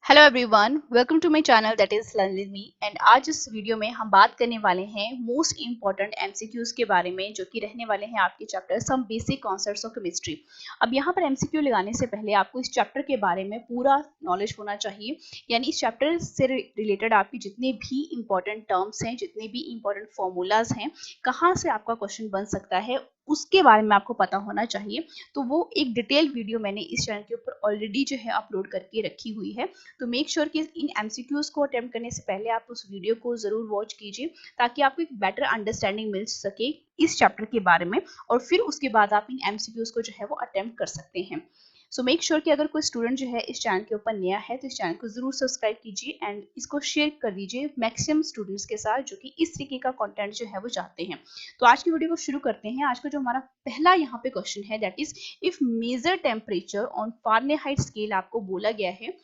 Hello everyone, welcome to my channel that is learn with me. And आज इस video में हम बात करने वाले हैं मोस्ट इंपॉर्टेंट एमसीक्यूज के बारे में, जो कि रहने वाले हैं आपके chapter some basic concepts of chemistry. अब यहाँ पर एमसीक्यू लगाने से पहले आपको इस चैप्टर के बारे में पूरा नॉलेज होना चाहिए, यानी इस चैप्टर से रिलेटेड आपकी जितने भी इंपॉर्टेंट टर्म्स हैं, जितने भी इंपॉर्टेंट फॉर्मूलाज हैं, कहाँ से आपका क्वेश्चन बन सकता है, उसके बारे में आपको पता होना चाहिए। तो वो एक डिटेल वीडियो मैंने इस चैनल के ऊपर ऑलरेडी जो है अपलोड करके रखी हुई है। तो मेक श्योर कि इन एमसीक्यूज को अटेम्प्ट करने से पहले आप उस वीडियो को जरूर वॉच कीजिए, ताकि आपको एक बेटर अंडरस्टैंडिंग मिल सके इस चैप्टर के बारे में, और फिर उसके बाद आप इन एमसीक्यूज को जो है वो अटेम्प्ट कर सकते हैं। सो मेक श्योर कि अगर कोई स्टूडेंट जो है इस चैनल के ऊपर नया है तो इस चैनल को जरूर सब्सक्राइब कीजिए एंड इसको शेयर कर दीजिए मैक्सिमम स्टूडेंट्स के साथ जो कि इस तरीके का कंटेंट जो है वो चाहते हैं। तो आज की वीडियो को शुरू करते हैं। आज का जो हमारा पहला यहाँ पे क्वेश्चन है, that is if measure temperature on Fahrenheit scale आपको बोला गया है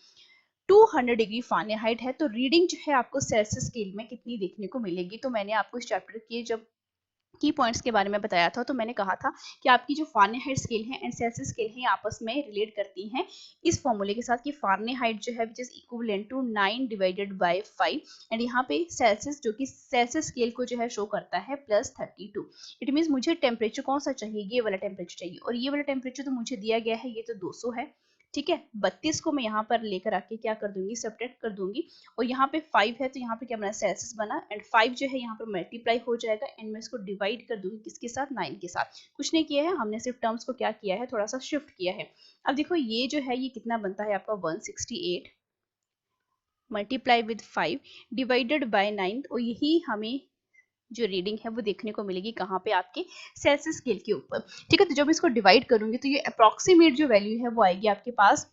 200 डिग्री फारेनहाइट है, तो रीडिंग जो है आपको सेल्सियस स्केल में कितनी देखने को मिलेगी। तो मैंने आपको इस चैप्टर के जब की पॉइंट्स के बारे में बताया था, तो मैंने कहा था कि आपकी जो फारेनहाइट स्केल है एंड सेल्सियस स्केल है आपस में रिलेट करती हैं इस फॉर्मूले के साथ कि फारेनहाइट जो है which is equivalent to 9 divided by 5, and यहाँ पे सेल्सियस जो कि सेल्सियस स्केल को जो है शो करता है +32। इट मीन्स मुझे टेम्परेचर कौन सा चाहिए, ये वाला टेम्परेचर चाहिए, और ये वाला टेम्परेचर तो मुझे दिया गया है, ये तो 200 है। ठीक है, 32 को मैं यहाँ पर लेकर आके क्या कर दूंगी, सब्ट्रैक्ट कर दूंगी, और यहाँ पे 5 है तो यहाँ पे क्या बना, सेल्सियस बना, एंड 5 जो है यहाँ पर मल्टीप्लाई हो जाएगा एंड मैं इसको डिवाइड कर दूंगी किसके साथ, 9 के साथ। कुछ नहीं किया है हमने, सिर्फ टर्म्स को क्या किया है, थोड़ा सा शिफ्ट किया है। अब देखो ये जो है ये कितना बनता है आपका 168 मल्टीप्लाई विद 5 डिवाइडेड बाय 9, और यही हमें जो रीडिंग है वो देखने को मिलेगी कहाँ पे, आपके सेल्सियस स्केल के ऊपर। ठीक है, तो जब मैं इसको डिवाइड करूंगी तो ये अप्रोक्सीमेट जो वैल्यू है वो आएगी आपके पास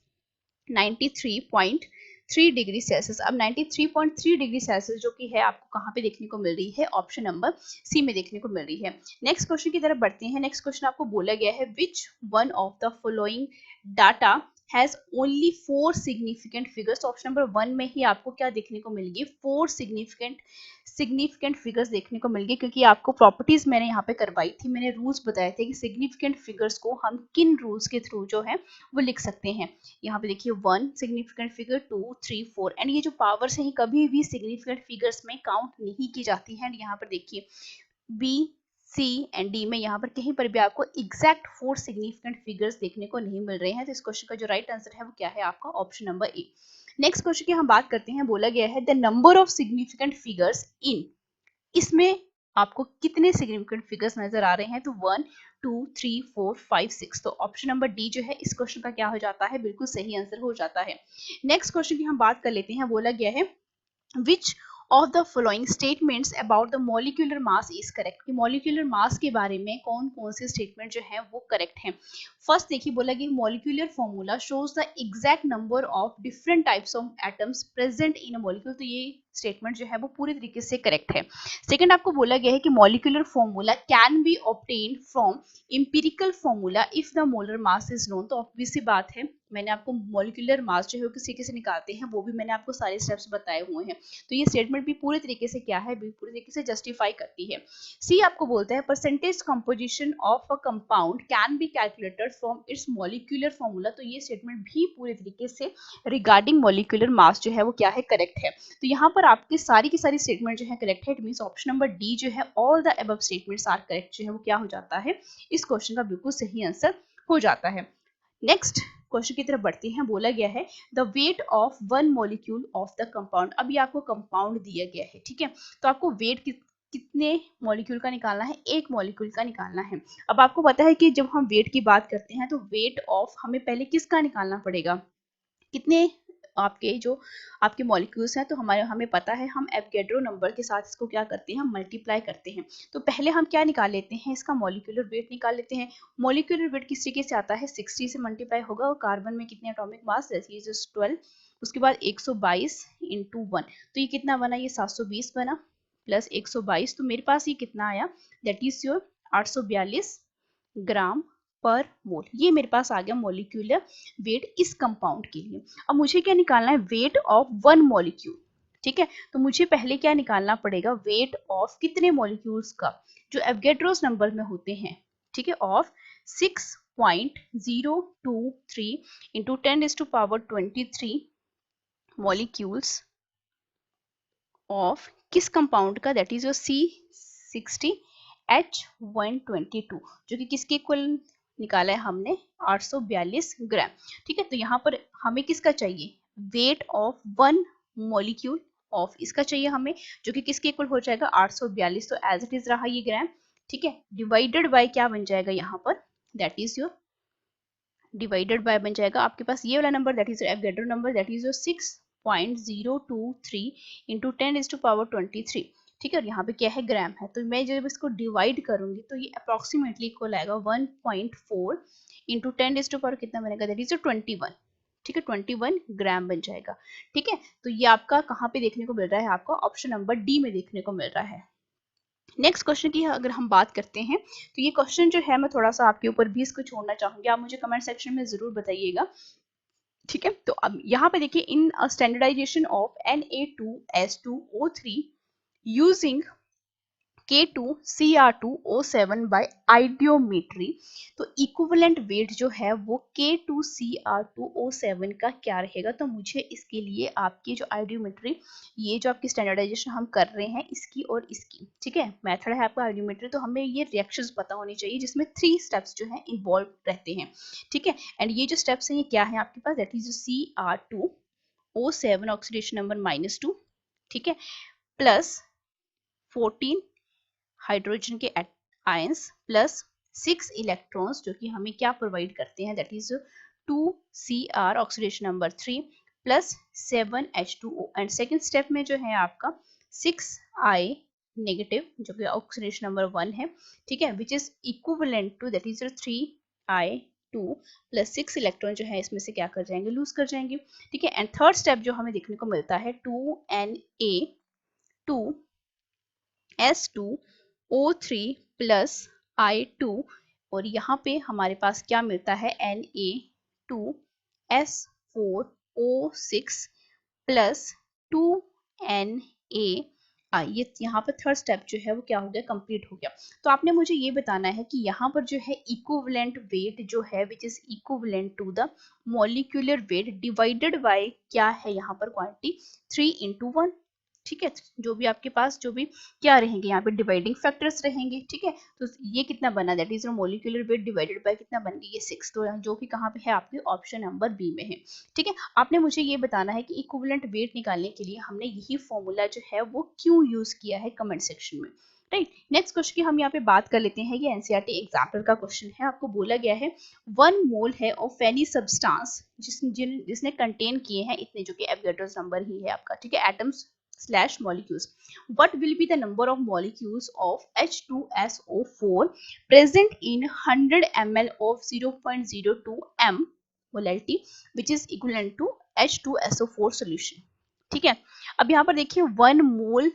93.3 डिग्री सेल्सियस। अब 93.3 डिग्री सेल्सियस जो कि है आपको कहाँ पे देखने को मिल रही है, ऑप्शन नंबर सी में देखने को मिल रही है। नेक्स्ट क्वेश्चन की तरफ बढ़ते हैं। नेक्स्ट क्वेश्चन आपको बोला गया है which one of the following data has only 4 significant figures. Option number 1 में ही आपको क्या देखने को मिलेगी, 4 सिग्निफिकेंट फिगर्स देखने को मिलेगी, क्योंकि आपको प्रॉपर्टीज मैंने यहाँ पे करवाई थी, मैंने रूल्स बताए थे कि सिग्निफिकेंट फिगर्स को हम किन रूल्स के थ्रू जो है वो लिख सकते हैं। यहाँ पे देखिए 1 सिग्निफिकेंट फिगर, 2, 3, 4, एंड ये जो पावर्स हैं कभी भी सिग्निफिकेंट फिगर्स में काउंट नहीं की जाती है। यहाँ पर देखिए बी, सी एंड डी में यहाँ पर कहीं पर भी आपको एग्जैक्ट 4 सिग्निफिकेंट फिगर्स देखने को नहीं मिल रहे हैं। तो इस क्वेश्चन का जो राइट आंसर है वो क्या है, आपका option number A. Next question की हम बात करते हैं। बोला गया है the number of significant figures in, इसमें आपको कितने सिग्निफिकेंट फिगर्स नजर आ रहे हैं, तो 1, 2, 3, 4, 5, 6। तो ऑप्शन नंबर डी जो है इस क्वेश्चन का क्या हो जाता है, बिल्कुल सही आंसर हो जाता है। नेक्स्ट क्वेश्चन की हम बात कर लेते हैं। बोला गया है which of the following statements about the molecular mass is correct, कि molecular mass के बारे में कौन कौन से स्टेटमेंट जो है वो करेक्ट हैं। फर्स्ट देखिए, बोला कि molecular formula shows the exact number of different types of atoms present in a molecule, तो ये स्टेटमेंट जो है वो पूरी तरीके से करेक्ट है। सेकंड आपको बोला गया है कि molecular formula can be obtained from empirical formula if the molar mass is known, तो ऑब्वियस सी बात है, मैंने आपको मॉलिक्यूलर मास जो है किस तरीके से निकालते हैं वो भी मैंने आपको सारे स्टेप्स बताए हुए हैं। तो ये स्टेटमेंट भी पूरे तरीके से क्या है, पूरी तरीके से जस्टिफाई करती है। सी आपको बोलता है percentage composition of a compound can be calculated from its molecular formula, तो ये स्टेटमेंट भी पूरे तरीके से रिगार्डिंग मॉलिक्यूलर मास जो है वो क्या है, करेक्ट है। तो यहाँ पर आपकी सारी की सारी स्टेटमेंट जो है करेक्ट है। It means option number D जो है all the above statements are correct, जो है वो क्या हो जाता है, इस क्वेश्चन का बिल्कुल सही आंसर हो जाता है। नेक्स्ट क्वेश्चन की तरफ बढ़ते हैं। बोला गया है the weight of one molecule of the compound. अभी आपको कंपाउंड दिया गया है, ठीक है, तो आपको वेट कितने मॉलिक्यूल का निकालना है, एक मॉलिक्यूल का निकालना है। अब आपको पता है कि जब हम वेट की बात करते हैं तो वेट ऑफ हमें पहले किसका निकालना पड़ेगा, कितने आपके जो आपके मॉलिक्यूल्स हैं, तो हमें पता है हम एवोगैड्रो नंबर के साथ इसको क्या करते हैं, मल्टीप्लाई करते हैं। तो पहले हम क्या निकाल लेते हैं, इसका मॉलिक्यूलर वेट निकाल लेते हैं। मॉलिक्यूलर वेट किस तरीके से आता है, 60 से मल्टीप्लाई होगा, और कार्बन में कितने एटॉमिक मास, 12, उसके बाद 122 इंटू 1, तो ये कितना बना, ये 720 बना प्लस 122, तो मेरे पास ये कितना आया, दैट इज योर 842 ग्राम पर मोल। ये मेरे पास आ गया मॉलिक्यूलर वेट इस कंपाउंड के लिए। अब मुझे क्या निकालना है, वेट ऑफ वन मॉलिक्यूल। ठीक है, तो मुझे पहले क्या निकालना पड़ेगा, वेट ऑफ कितने मॉलिक्यूल्स का, जो एवोगैड्रोस नंबर में होते हैं, ठीक है, ऑफ 6.023 इंटू 10⁻23 मॉलिक्यूल्स ऑफ किस कंपाउंड का, दैट इज योर C60H122, जो कि किसके इक्वल निकाला है हमने 842 ग्राम। ठीक है, तो यहाँ पर हमें किसका चाहिए, weight of one molecule of इसका चाहिए हमें, जो कि किसके इक्वल हो जाएगा 842, तो एज इट इज रहा ये ग्राम। ठीक है, डिवाइडेड बाय क्या बन जाएगा यहाँ पर, that is your divided by बन जाएगा आपके पास ये वाला number, that is your Avogadro number, that is your 6.023 into 10⁻23। ठीक है, और यहाँ पे क्या है, ग्राम है, तो मैं जब इसको डिवाइड करूंगी तो ये अप्रोक्सीमेटली इक्वल आएगा 1.4 इंटू 10⁻, कितना बनेगा, दैट इज 21। ठीक है, 21 ग्राम बन जाएगा। ठीक है, तो ये आपका कहाँ पे देखने को मिल रहा है, आपका ऑप्शन नंबर डी में देखने को मिल रहा है। नेक्स्ट क्वेश्चन की अगर हम बात करते हैं, तो ये क्वेश्चन जो है मैं थोड़ा सा आपके ऊपर भी इसको छोड़ना चाहूंगी, आप मुझे कमेंट सेक्शन में जरूर बताइएगा। ठीक है, तो अब यहाँ पे देखिए, in standardisation of Na2S2O3 using K2Cr2O7 by iodometry, तो इक्विवेलेंट वेट जो है वो K2Cr2O7 का क्या रहेगा, तो मुझे इसके लिए आपकी जो आइडियोमेट्री, ये जो आपकी स्टैंडर्डाइजेशन हम कर रहे हैं इसकी और इसकी, ठीक है, मेथड है आपका आइडियोमेट्री, तो हमें ये रिएक्शंस पता होनी चाहिए जिसमें 3 स्टेप्स जो हैं इन्वॉल्व रहते हैं। ठीक है, एंड ये जो स्टेप्स हैं ये क्या है आपके पास, that is Cr2O7 oxidation number -2, ठीक है, प्लस 14 हाइड्रोजन के आयंस प्लस 6 इलेक्ट्रॉन्स जो कि हमें क्या प्रोवाइड करते हैं, that is 2Cr oxidation number 3 plus 7H2O, and second step में जो है आपका 6I नेगेटिव जो कि ऑक्सीडेशन नंबर 1 है। ठीक है, which is equivalent to that is 3I2 plus 6 electron जो है इसमें से क्या कर जाएंगे, लूज कर जाएंगे। ठीक है, एंड थर्ड स्टेप जो हमें देखने को मिलता है 2Na2S2O3 प्लस I2, और यहाँ पे हमारे पास क्या मिलता है Na2S4O6 प्लस 2Na, ये यहाँ पर थर्ड स्टेप जो है वो क्या हो गया, कंप्लीट हो गया। तो आपने मुझे ये बताना है कि यहाँ पर जो है इक्विवेलेंट वेट जो है which is equivalent to the molecular weight divided by क्या है यहाँ पर क्वांटिटी 3/1। ठीक है, जो भी आपके पास जो भी क्या रहेंगे यहाँ पे डिवाइडिंग फैक्टर्स रहेंगे। ठीक है, तो ये कितना बना, that is molecular weight divided bye कितना बन गई, ये 6, तो जो कि कहाँ पे है आपके ऑप्शन नंबर बी में है। ठीक है, आपने मुझे ये बताना है कि इक्विवेलेंट वेट निकालने के लिए हमने यही फॉर्मूला जो है वो क्यों यूज किया है, कमेंट सेक्शन में। राइट, नेक्स्ट क्वेश्चन की हम यहाँ पे बात कर लेते हैं, ये एनसीईआरटी एग्जाम्पल का क्वेश्चन है। आपको बोला गया है 1 मोल है ऑफ एनी सब्सटेंस जिसने कंटेन किए हैं इतने, जो कि एवोगाड्रो नंबर ही है आपका। ठीक है, atoms / molecules. What will be the number of molecules of H2SO4 present in 100 ml of 0.02 m molality which is equivalent to H2SO4 solution. ठीक है, अब यहाँ पर देखिए 1 मोल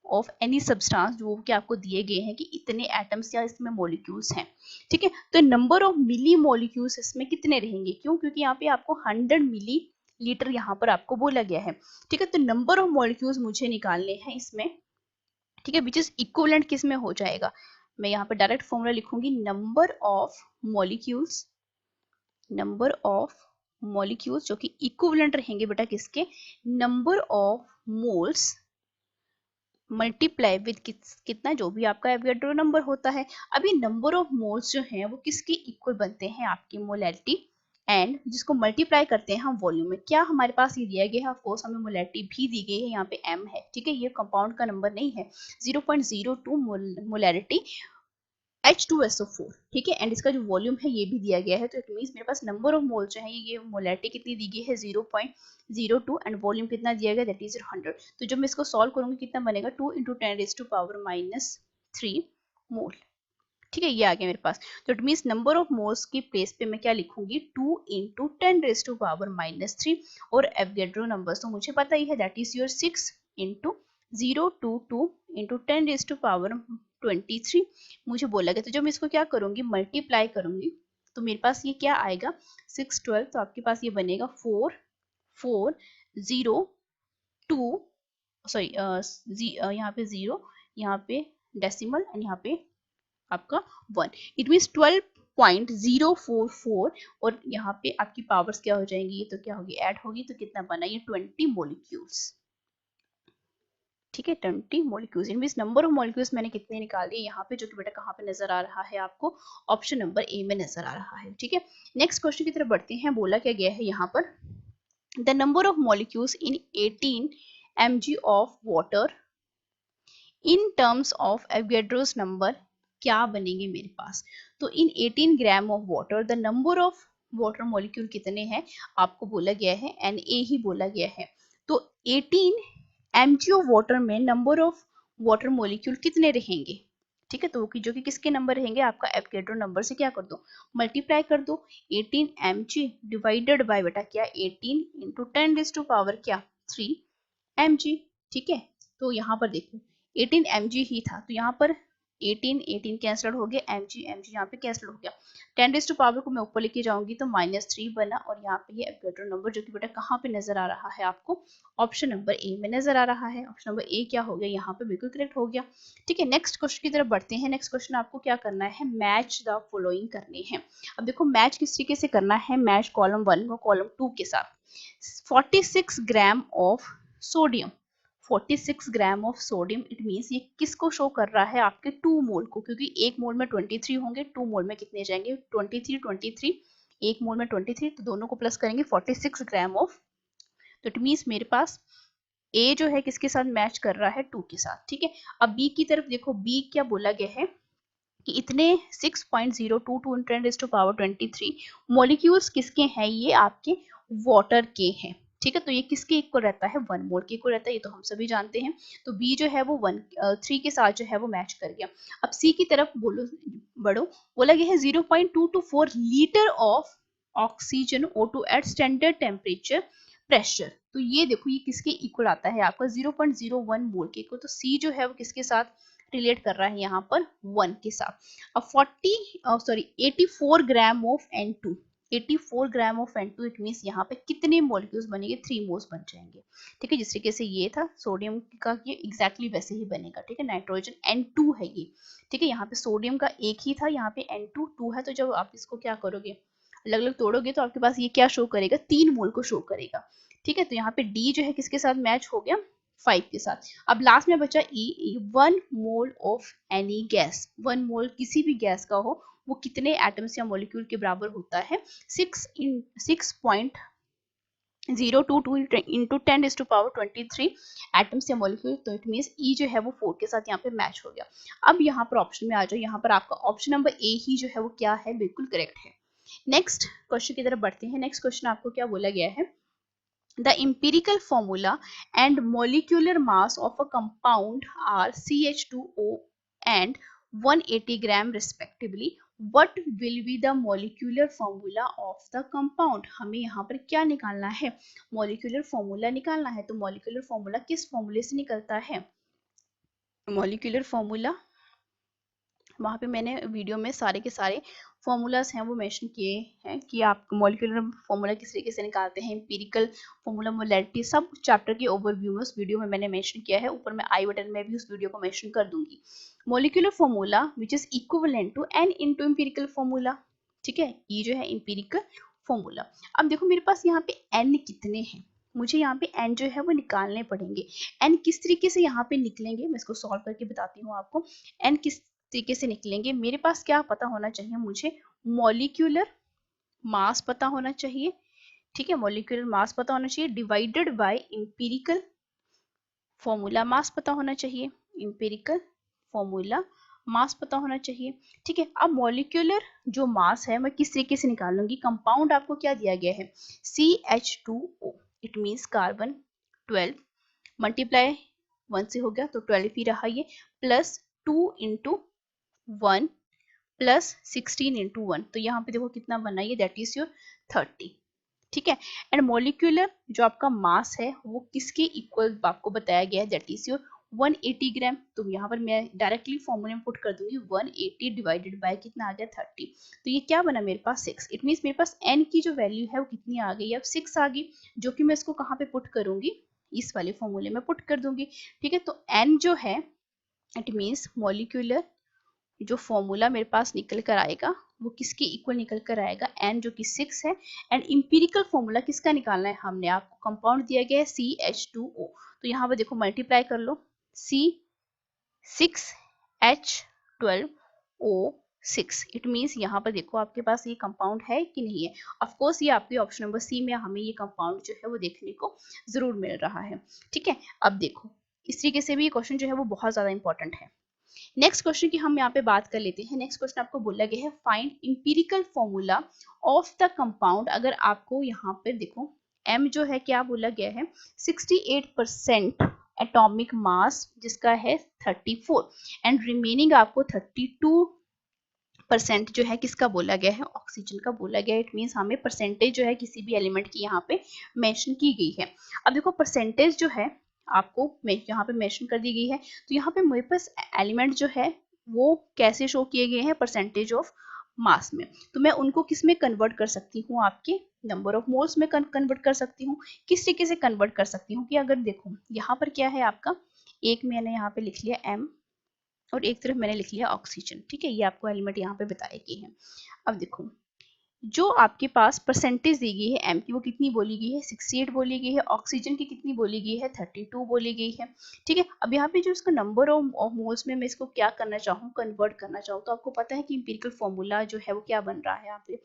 ऑफ एनी सब्सटेंस जो कि आपको दिए गए हैं कि इतने एटम्स या इसमें मॉलिक्यूल्स हैं। ठीक है, तो नंबर ऑफ मिली मॉलिक्यूल्स इसमें कितने रहेंगे, क्यों, क्योंकि यहाँ पे आपको 100 मिली लीटर यहाँ पर आपको बोला गया है। ठीक है, तो नंबर ऑफ मॉलिक्यूल्स मुझे निकालने हैं इसमें। ठीक है, विच इज इक्विवेलेंट किस में हो जाएगा, मैं यहाँ पर डायरेक्ट फॉर्मूला लिखूंगी, नंबर ऑफ मॉलिक्यूल्स जो कि इक्विवेलेंट रहेंगे बेटा किसके, number of moles multiply with कितना, जो भी आपका एवोगाड्रो नंबर होता है। अभी नंबर ऑफ मोल्स जो हैं वो किसके इक्वल बनते हैं, आपकी मोलैलिटी, एंड जिसको मल्टीप्लाई करते हैं हम वॉल्यूम में। क्या हमारे पास ये दिया गया है, ऑफ कोर्स हमें मोलैलिटी भी दी गई है, यहाँ पे m है। ठीक है, ये कंपाउंड का नंबर नहीं है, 0.02 मोलैलिटी H2SO4। ठीक है, एंड इसका जो वॉल्यूम है ये भी दिया गया है, तो इट मींस मेरे पास नंबर ऑफ मोल जो है, ये मोलैलिटी कितनी दी गई है 0.02 एंड वॉल्यूम कितना दिया गया, दैट इज 100। तो जब मैं इसको सॉल्व करूंगी कितना बनेगा, 2 × 10⁻³ मोल। ठीक है, ये आ गया मेरे पास, तो it means number of moles की प्लेस पे मैं क्या लिखूंगी, 2 × 10⁻³ और एवोगाड्रो नंबर तो मुझे पता ही है, दैट इज योर 6 × 022 × 10⁻23 मुझे बोला गया। तो जब मैं इसको क्या करूंगी, मल्टीप्लाई करूंगी, तो मेरे पास ये क्या आएगा 612, तो आपके पास ये बनेगा 4402, सॉरी यहाँ पे 0, यहाँ पे डेसिमल एंड यहाँ पे आपका 1, इट मीन्स 12 0.044 और यहाँ पे आपकी पावर्स क्या हो जाएंगी, ये तो क्या होगी, ऐड होगी, तो कितना बना ये 20 मॉलिक्यूल्स। ठीक है, 20 molecules, in means number of molecules मैंने कितने निकाल दिए यहाँ पे, जो कि बेटा कहाँ पे नजर आ रहा है आपको, ऑप्शन नंबर ए में नजर आ रहा है। ठीक है, नेक्स्ट क्वेश्चन की तरफ बढ़ते हैं। बोला क्या गया है यहाँ पर, the number of molecules in 18 mg of water in terms of Avogadro's number क्या बनेंगे मेरे पास। तो इन 18 gram of water the number of water molecule कितने हैं, आपको बोला गया है Na ही बोला गया है। तो 18 mg ऑफ वाटर में नंबर ऑफ वाटर मॉलिक्यूल कितने रहेंगे। ठीक है, तो जो कि किसके नंबर रहेंगे, आपका एवोगैड्रो नंबर से क्या कर दो, मल्टीप्लाई कर दो। 18 mg डिवाइडेड बाय बेटा क्या 18 इंटू 10⁻³ क्या 3 mg। ठीक है, तो यहाँ पर देखो 18 mg ही था, तो यहाँ पर 18 कैंसिल हो गया, mg यहाँ पे कैंसिल हो गया। 10⁻³ को मैं ऊपर लेके जाऊंगी तो -3 बना, और यहाँ पे ये एवोगैड्रो नंबर जो कि बेटा कहाँ पे नजर आ रहा है आपको, ऑप्शन नंबर ए में नजर आ रहा है। ऑप्शन नंबर ए क्या हो गया, यहाँ पे बिल्कुल करेक्ट हो गया। ठीक है, नेक्स्ट क्वेश्चन की तरफ बढ़ते हैं। नेक्स्ट क्वेश्चन आपको क्या करना है, मैच द फॉलोइंग करने हैं। अब देखो मैच किस तरीके से करना है, मैच कॉलम 1 और कॉलम 2 के साथ। 46 gram of sodium, 46 gram of sodium, it means ये किसको शो कर रहा है, आपके 2 मोल को, क्योंकि एक मोल में 23 होंगे, 2 मोल में कितने जाएंगे 23, एक मोल में 23, तो दोनों को प्लस करेंगे 46 ग्राम ऑफ, तो इट मींस मेरे पास ए जो है किसके साथ मैच कर रहा है 2 के साथ। ठीक है, अब बी की तरफ देखो, बी क्या बोला गया है कि इतने 6.022 10⁻23 मॉलिक्यूल्स किसके हैं, ये आपके वाटर के हैं। ठीक है, तो ये किसके इक्वल रहता है, 1 मोल के इक्वल रहता है, ये तो हम सभी जानते हैं। तो बी जो है वो 3 के साथ जो है वो मैच कर गया। अब सी की तरफ बोलो बढ़ो, बोला गया है 0.224 litre of oxygen O2 at standard temperature pressure. तो ये देखो ये किसके इक्वल आता है, आपका 0.01 मोल के इक्वल। तो सी जो है वो किसके साथ रिलेट कर रहा है, यहाँ पर 1 के साथ। अब 84 gram of N2, 84 gram of N2, it means यहाँ पे कितने मॉलिक्यूल्स बनेंगे, 3 मोल्स बन जाएंगे। ठीक है, जिस तरीके से ये था सोडियम का, ये एग्जैक्टली वैसे ही बनेगा। ठीक है, नाइट्रोजन N2 है ये। ठीक है, यहाँ पे सोडियम का एक ही था, यहाँ पे N2 2 है, तो जब आप इसको क्या करोगे, अलग अलग तोड़ोगे, तो आपके पास ये क्या शो करेगा, 3 मोल को शो करेगा। ठीक है, तो यहाँ पे डी जो है किसके साथ मैच हो गया, 5 के साथ। अब लास्ट में बचा ई, 1 मोल ऑफ एनी गैस, 1 मोल किसी भी गैस का हो, वो कितने एटम्स या मॉलिक्यूल के बराबर होता है, 6.022 इंटू 10⁻23 एटम्स या मॉलिक्यूल। तो इट मींस ई जो है वो 4 के साथ यहाँ पे मैच हो गया। अब यहाँ पर ऑप्शन में आ जाओ, यहाँ पर आपका ऑप्शन नंबर ए ही जो है वो क्या है, बिल्कुल करेक्ट है। नेक्स्ट क्वेश्चन की तरफ बढ़ते हैं। नेक्स्ट क्वेश्चन आपको क्या बोला गया है, the empirical formula and molecular mass of a compound are CH2O and 180 gram respectively. What will be the molecular formula of the compound? हमें यहाँ पर क्या निकालना है, molecular formula निकालना है। तो molecular formula किस फॉर्मूले से निकलता है, molecular formula वहाँ पे मैंने वीडियो में सारे के सारे फॉर्मूलाज हैं वो मेंशन किए हैं कि आप मॉलिक्यूलर फॉर्मूला किस तरीके से निकालते हैं, एम्पिरिकल फॉर्मूला, मोलैरिटी, सब चैप्टर के ओवरव्यू में उस वीडियो में मैंने मेंशन किया है। ऊपर मैं आई बटन में भी उस वीडियो को मेंशन कर दूंगी। Molecular formula which is equivalent to n into empirical formula. ठीक है, ये जो है एम्पिरिकल फॉर्मूला। अब देखो मेरे पास यहाँ पे एन कितने हैं, मुझे यहाँ पे एन जो है वो निकालने पड़ेंगे। एन किस तरीके से यहाँ पे निकलेंगे, मैं इसको सॉल्व करके बताती हूँ आपको। एन किस तरीके से निकलेंगे, मेरे पास क्या पता होना चाहिए, मुझे मॉलिक्यूलर मास पता होना चाहिए। ठीक है, मॉलिक्यूलर मास पता होना चाहिए, divided by empirical formula mass पता होना चाहिए, इंपीरिकल फॉर्मूला मास पता होना चाहिए। ठीक है, अब मॉलिक्यूलर जो मास है मैं किस तरीके से निकालूंगी, कंपाउंड आपको क्या दिया गया है, CH2O, it means carbon 12 multiply 1 से हो गया तो 12 ही रहा ये, प्लस 2 इंटू 1 प्लस 16 इंटू 1, तो यहाँ पे देखो कितना बना ये, दैट इज योर 30। ठीक है, एंड मॉलिक्यूलर जो आपका मास है वो किसके इक्वल आपको बताया गया है, दैट इज योर 180 ग्राम। तो यहाँ पर मैं डायरेक्टली फॉर्मूले में पुट कर दूंगी 180 डिवाइडेड बाय कितना आ गया 30, तो ये क्या बना मेरे पास 6। इट मींस मेरे पास n की जो वैल्यू है वो कितनी आ गई, अब 6 आ गई, जो कि मैं इसको कहाँ पे पुट करूंगी, इस वाले फॉर्मूले में पुट कर दूंगी। ठीक है, तो n जो है इट मींस मॉलिक्यूलर जो फॉर्मूला मेरे पास निकल कर आएगा वो किसके इक्वल निकल कर आएगा, n जो कि 6 है। एंड इंपीरिकल फॉर्मूला किसका निकालना है हमने, आपको कंपाउंड दिया गया है CH2O, तो यहाँ पर देखो मल्टीप्लाई कर लो, C6H12O6, इट मीन्स यहाँ पर देखो आपके पास ये कंपाउंड है कि नहीं है। ऑफ कोर्स ये आपके ऑप्शन नंबर सी में हमें ये कंपाउंड जो है वो देखने को जरूर मिल रहा है। ठीक है, अब देखो इस तरीके से भी ये क्वेश्चन जो है वो बहुत ज्यादा इंपॉर्टेंट है। नेक्स्ट क्वेश्चन की हम यहाँ पे बात कर लेते हैं। नेक्स्ट क्वेश्चन आपको बोला गया है find empirical formula of the compound. अगर आपको यहाँ पे देखो m जो है क्या बोला गया है 68% एटॉमिक मास जिसका है 34 एंड रिमेनिंग आपको 32% जो है किसका बोला गया है, ऑक्सीजन का बोला गया है। इट मीन्स हमें परसेंटेज जो है किसी भी एलिमेंट की यहाँ पे मेंशन की गई है। अब देखो परसेंटेज जो है आपको यहाँ पे मेंशन कर दी गई है, तो यहाँ पे मेरे पास एलिमेंट जो है वो कैसे शो किए गए हैं, परसेंटेज ऑफ मास में। तो मैं उनको किस में कन्वर्ट कर सकती हूँ, आपके नंबर ऑफ मोल्स में कन्वर्ट कर सकती हूँ। किस तरीके से कन्वर्ट कर सकती हूँ कि अगर देखो यहाँ पर क्या है आपका, एक मैंने यहाँ पे लिख लिया m और एक तरफ मैंने लिख लिया ऑक्सीजन। ठीक है, ये आपको एलिमेंट यहाँ पे बताए गए हैं। अब देखो जो आपके पास परसेंटेज दी गई है एम की वो कितनी बोली गई है 68 बोली गई है, ऑक्सीजन की कितनी बोली गई है 32 बोली गई है। ठीक है, अब यहाँ पे जो इसका नंबर ऑफ मोल्स में मैं इसको क्या करना चाहूँ, कन्वर्ट करना चाहूँ, तो आपको पता है कि इंपीरिकल फॉर्मूला जो है वो क्या बन रहा है यहाँ पे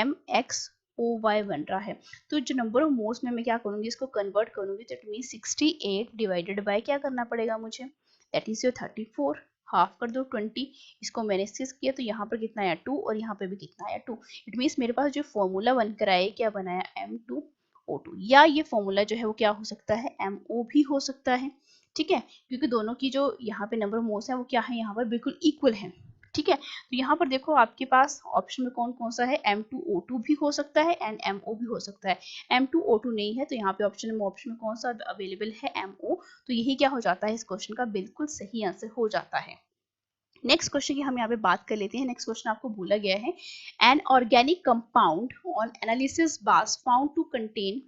MXOY बन रहा है। तो जो नंबर ऑफ मोल्स में मैं क्या करूँगी, इसको कन्वर्ट करूँगी, तो इट मीन 68 डिवाइडेड बाय क्या करना पड़ेगा मुझे, दैट इज योर 34, हाफ कर दो 20, इसको मैंने 6 किया तो यहाँ पर कितना आया 2 और यहाँ पे भी कितना आया 2। इट मीन्स मेरे पास जो फॉर्मूला बनकर आया क्या बनाया M2O2, या ये फॉर्मूला जो है वो क्या हो सकता है MO भी हो सकता है। ठीक है, क्योंकि दोनों की जो यहाँ पे नंबर ऑफ मोल्स है वो क्या है यहाँ पर बिल्कुल इक्वल है। ठीक है, तो यहाँ पर देखो आपके पास ऑप्शन में कौन कौन सा है, M2O2 भी हो सकता है एंड MO भी हो सकता है। M2O2 नहीं है तो यहाँ पे ऑप्शन में कौन सा अवेलेबल है MO, तो यही क्या हो जाता है इस क्वेश्चन का बिल्कुल सही आंसर हो जाता है। नेक्स्ट क्वेश्चन की हम यहाँ पे बात कर लेते हैं। नेक्स्ट क्वेश्चन आपको बोला गया है an organic compound on analysis was found to contain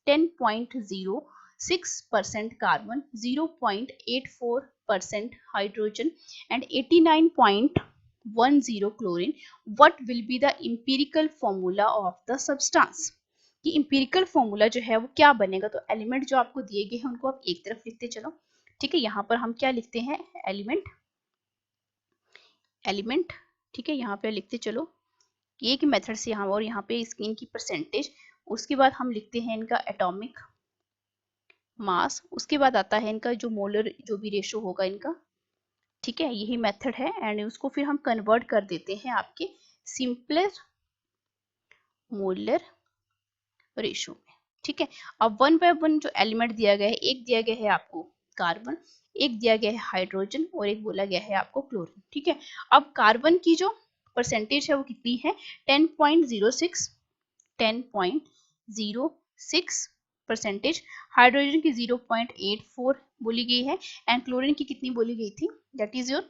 10.06% carbon, 0.84% hydrogen and 89.10 chlorine. What will be the empirical formula of the substance. कि इंपीरिकल फॉर्मूला जो है वो क्या बनेगा, तो एलिमेंट जो आपको दिए गए हैं उनको आप एक तरफ लिखते चलो। ठीक है, यहाँ पर हम क्या लिखते हैं, एलिमेंट। ठीक है, यहाँ पे लिखते चलो एक मेथड से यहाँ, और यहाँ पे इसकी इनकी परसेंटेज, उसके बाद हम लिखते हैं इनका एटॉमिक मास, उसके बाद आता है इनका जो मोलर जो भी रेशो होगा इनका। ठीक है, यही मेथड है एंड उसको फिर हम कन्वर्ट कर देते हैं आपके सिंपलर मोलर रेशो में। ठीक है, अब 1 बाय 1 जो एलिमेंट दिया गया है, एक दिया गया है आपको कार्बन, एक दिया गया है हाइड्रोजन और एक बोला गया है आपको क्लोरीन। ठीक है, अब कार्बन की जो परसेंटेज है वो कितनी है 10.06 परसेंटेज, हाइड्रोजन की 0.84 बोली गई है एंड क्लोरीन की कितनी बोली गई थी, दैट इज योर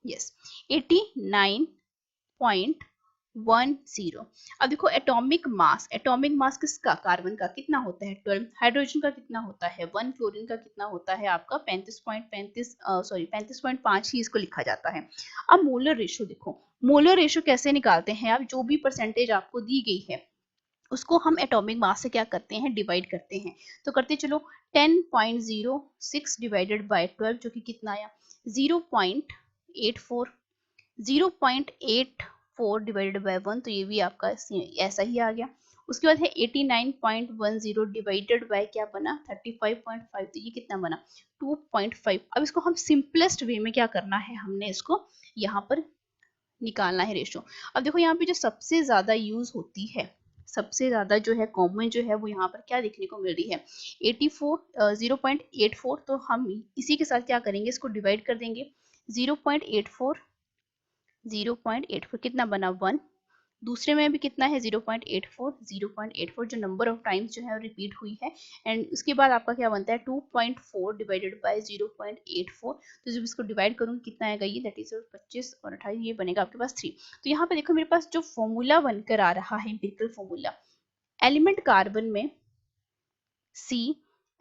यस 89.10। अब देखो एटॉमिक मास किसका, कार्बन का कितना होता है 12, हाइड्रोजन का कितना होता है 1, क्लोरीन का कितना होता है आपका 35.5 ही इसको लिखा जाता है। अब मोलर रेशो देखो, मोलर रेशो कैसे निकालते हैं आप, जो भी परसेंटेज आपको दी गई है उसको हम एटॉमिक मास से क्या करते हैं, डिवाइड करते हैं। तो करते चलो 10.06 डिवाइडेड बाय 12 जो कि कितना आया 0.84, 0.84 डिवाइडेड बाय 1 तो ये भी आपका ऐसा ही आ गया। उसके बाद है 89.10 डिवाइडेड बाय क्या बना 35.5, तो ये कितना बना 2.5। अब इसको हम सिंपलेस्ट वे में क्या करना है, हमने इसको यहाँ पर निकालना है रेशो। अब देखो यहाँ पे जो सबसे ज्यादा यूज होती है, सबसे ज्यादा जो है कॉमन जो है वो यहाँ पर क्या देखने को मिल रही है 0.84, तो हम इसी के साथ क्या करेंगे, इसको डिवाइड कर देंगे 0.84 कितना बना 1, दूसरे में भी कितना है 0.84 जो नंबर ऑफ टाइम्स जो है रिपीट हुई है एंड उसके बाद आपका क्या बनता है 2.4 डिवाइडेड बाय 0.84, तो जब इसको डिवाइड करूंगी कितना आएगा ये दैट इज 25 और 28, ये बनेगा आपके पास 3। तो यहाँ पे देखो मेरे पास जो फॉर्मूला बनकर आ रहा है इंपीरिकल फॉर्मूला, एलिमेंट कार्बन में